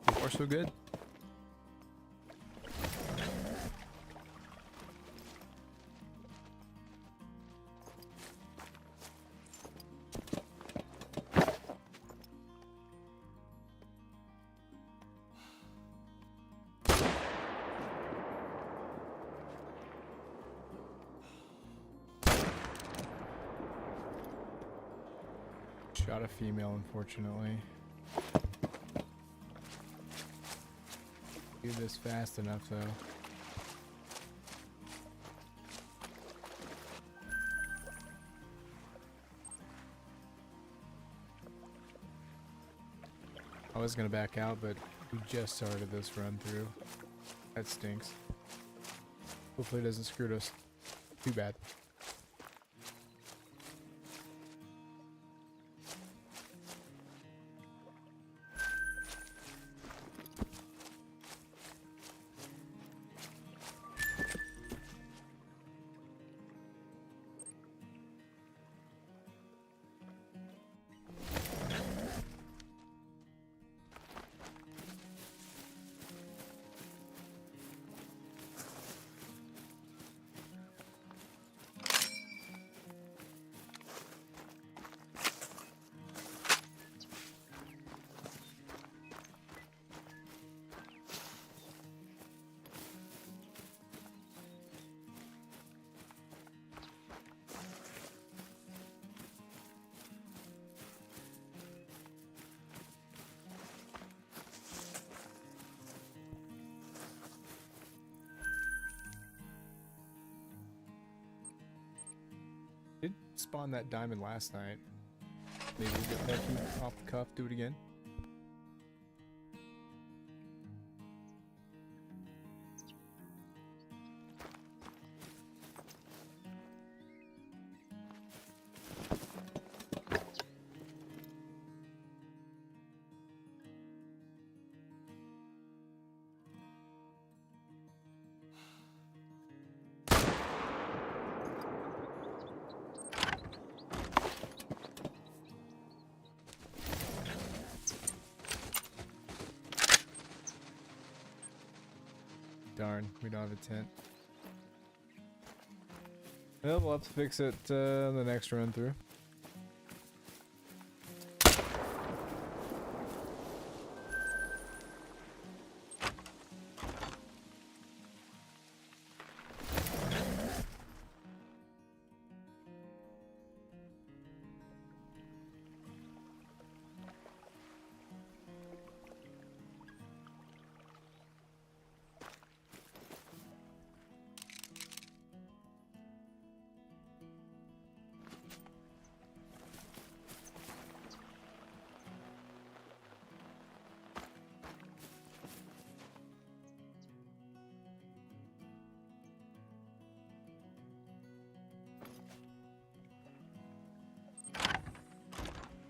So far, so good. Shot a female, unfortunately. Do this fast enough, though. I was gonna back out, but we just started this run through. That stinks. Hopefully it doesn't screw us too bad. spawned that diamond last night. Maybe we'll get lucky off the cuff, do it again. Darn, we don't have a tent. Well, we'll have to fix it the next run through.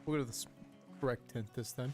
We'll go to the correct tent this time.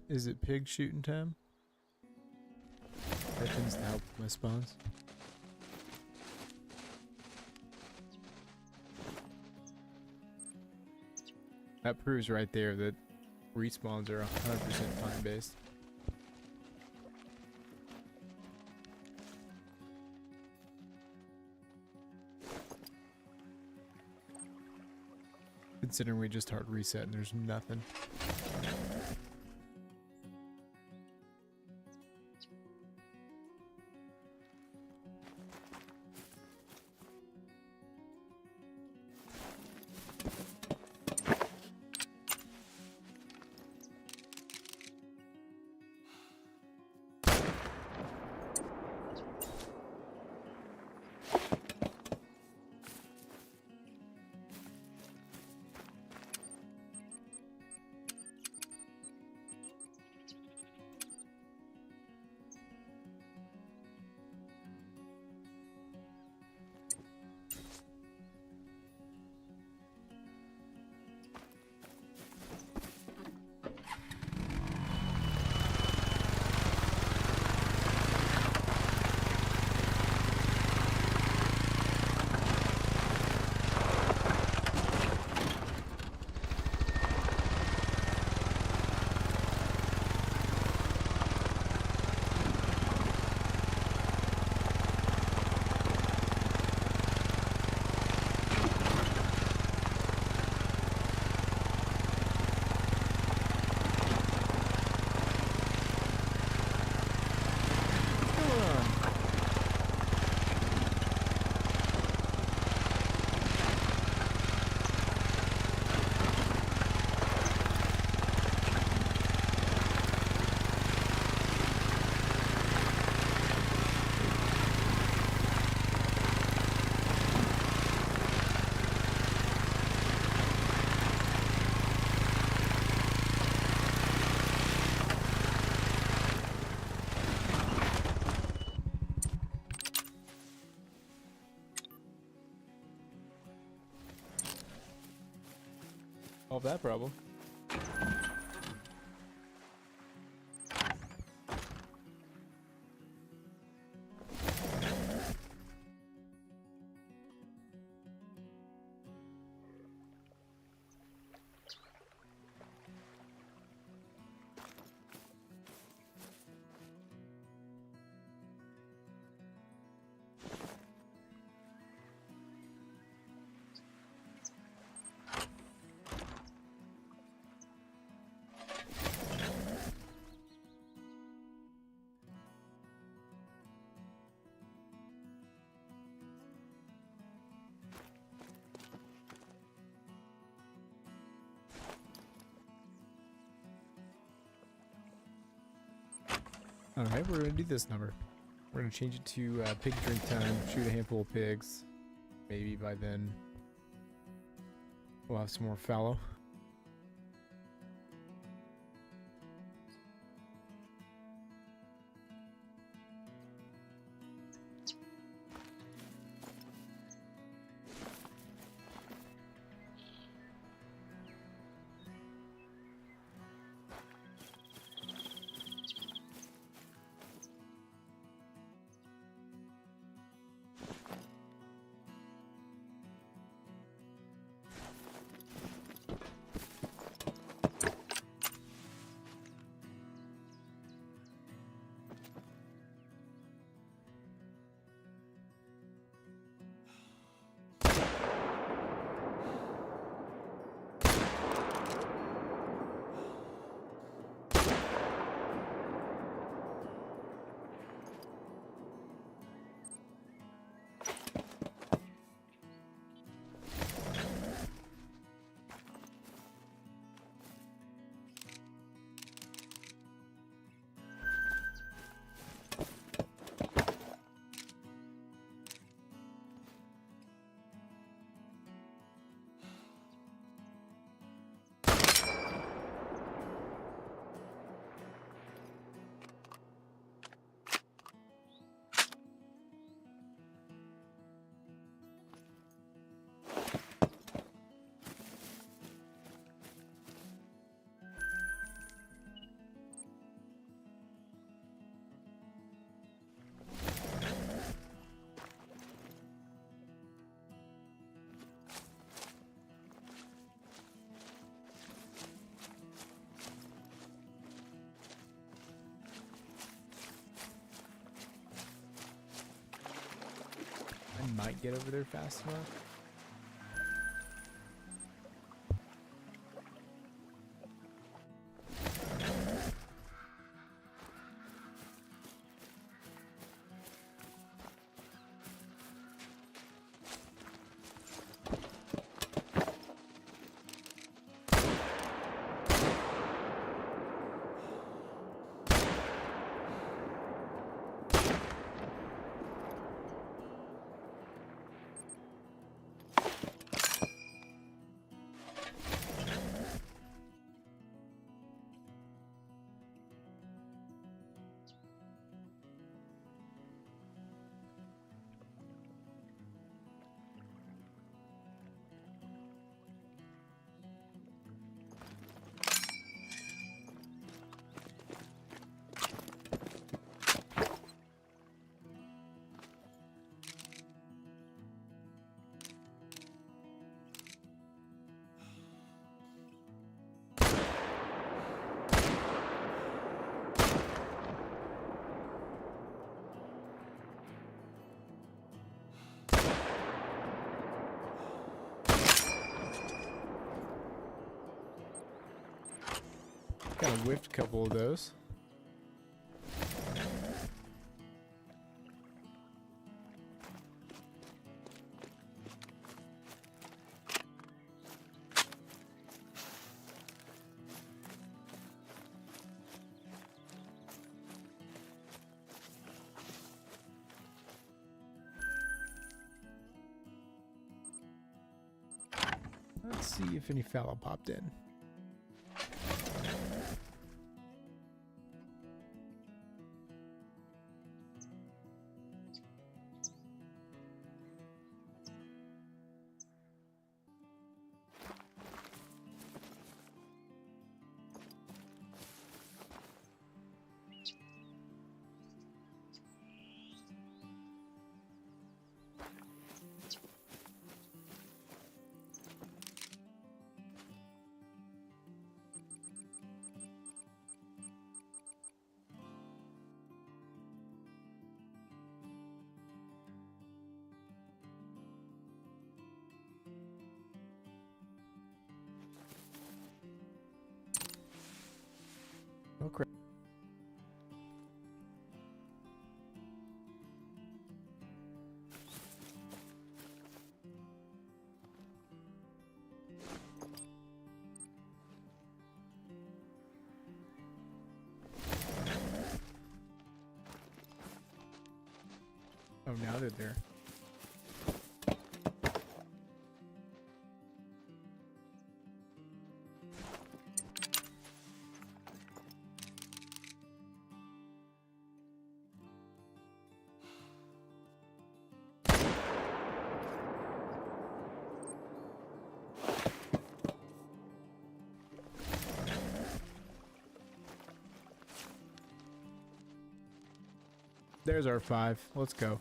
Is it pig shooting time? That tends to help my spawns. That proves right there that respawns are 100% time based. Considering we just hard reset and there's nothing. solve that problem. Alright, we're gonna do this number. We're gonna change it to pig drink time, shoot a handful of pigs. Maybe by then we'll have some more fallow. I might get over there fast enough. Kind of whiffed a couple of those. Let's see if any fallow popped in. Oh crap. Oh, now they're there. There's our 5. Let's go.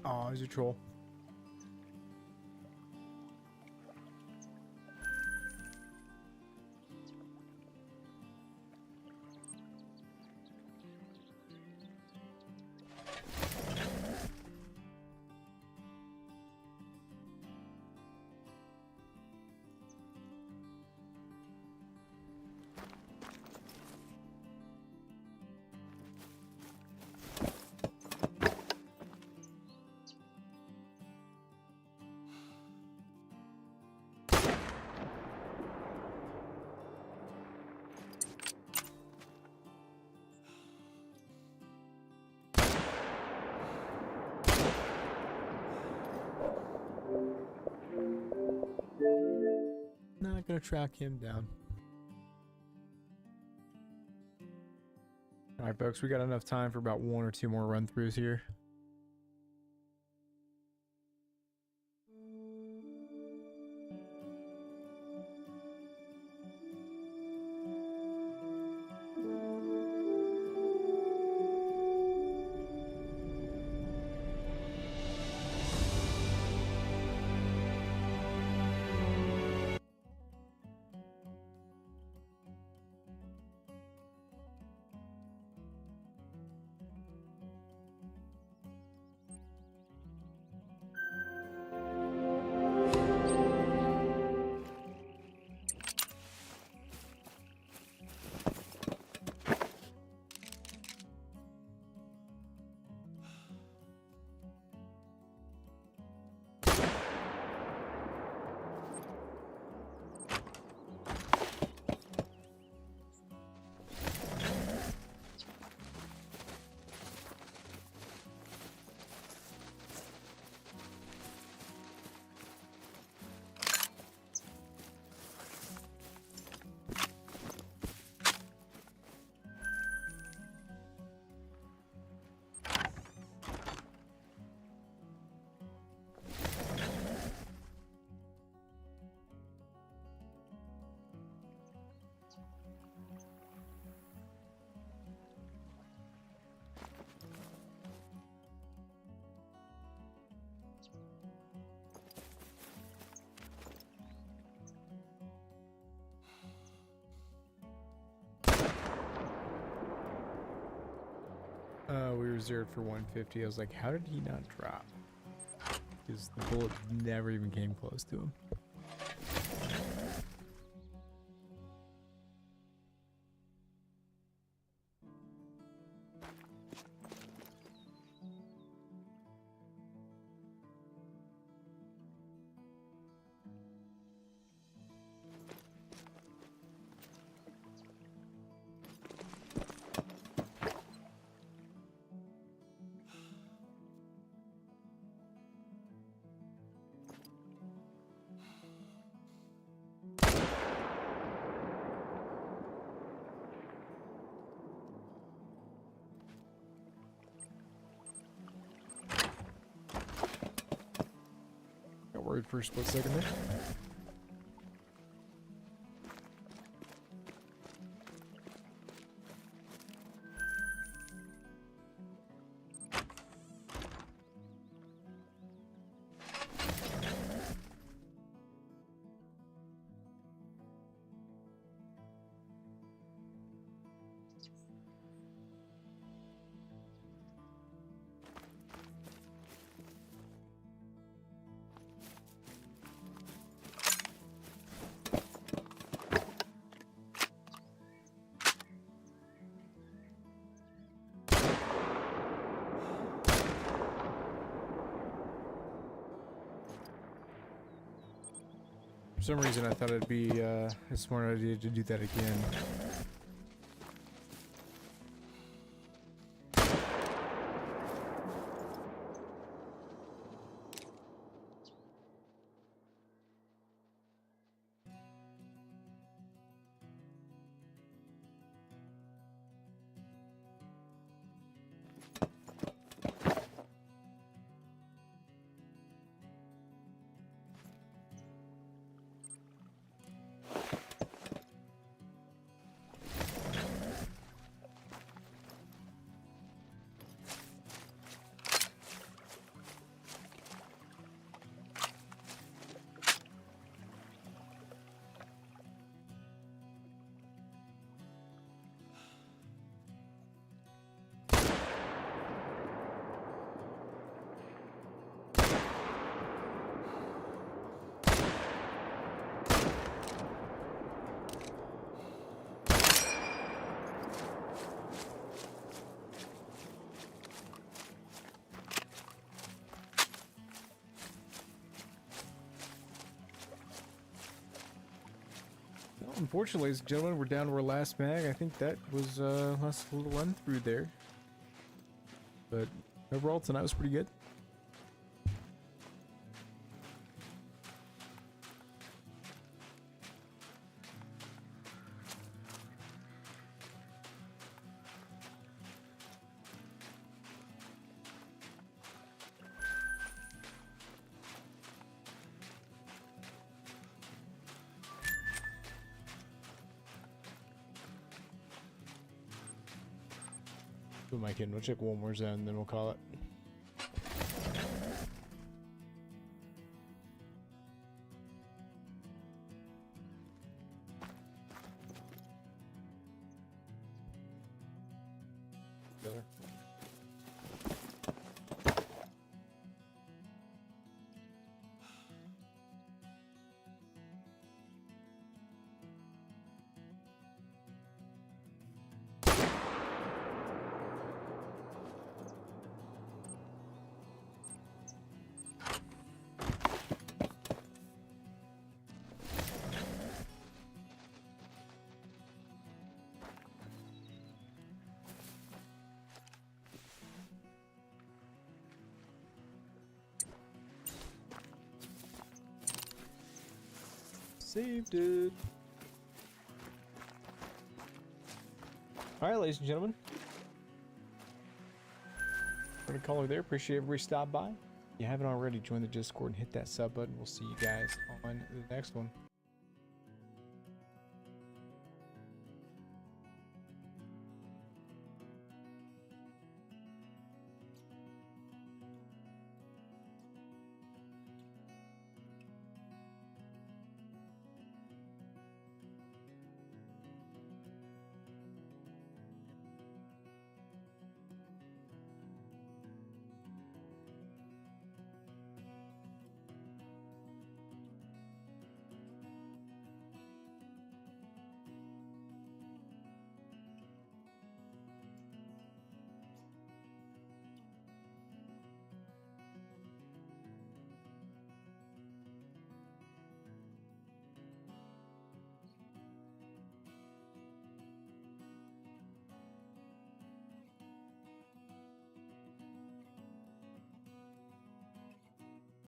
Oh, he's a troll. Not gonna track him down. Alright folks, we got enough time for about 1 or 2 more run-throughs here. We reserved for 150. I was like, how did he not drop? Because the bullet never even came close to him. worried for a split second there. For some reason, I thought it'd be a smart idea to do that again. Unfortunately, ladies and gentlemen, we're down to our last mag. I think that was last little run through there. But overall, tonight was pretty good. Who am I kidding? We'll check one more zone, and then we'll call it. Killer. Saved it. Alright, ladies and gentlemen. We're gonna call it there. Appreciate everybody stop by. If you haven't already, join the Discord and hit that sub button. We'll see you guys on the next one.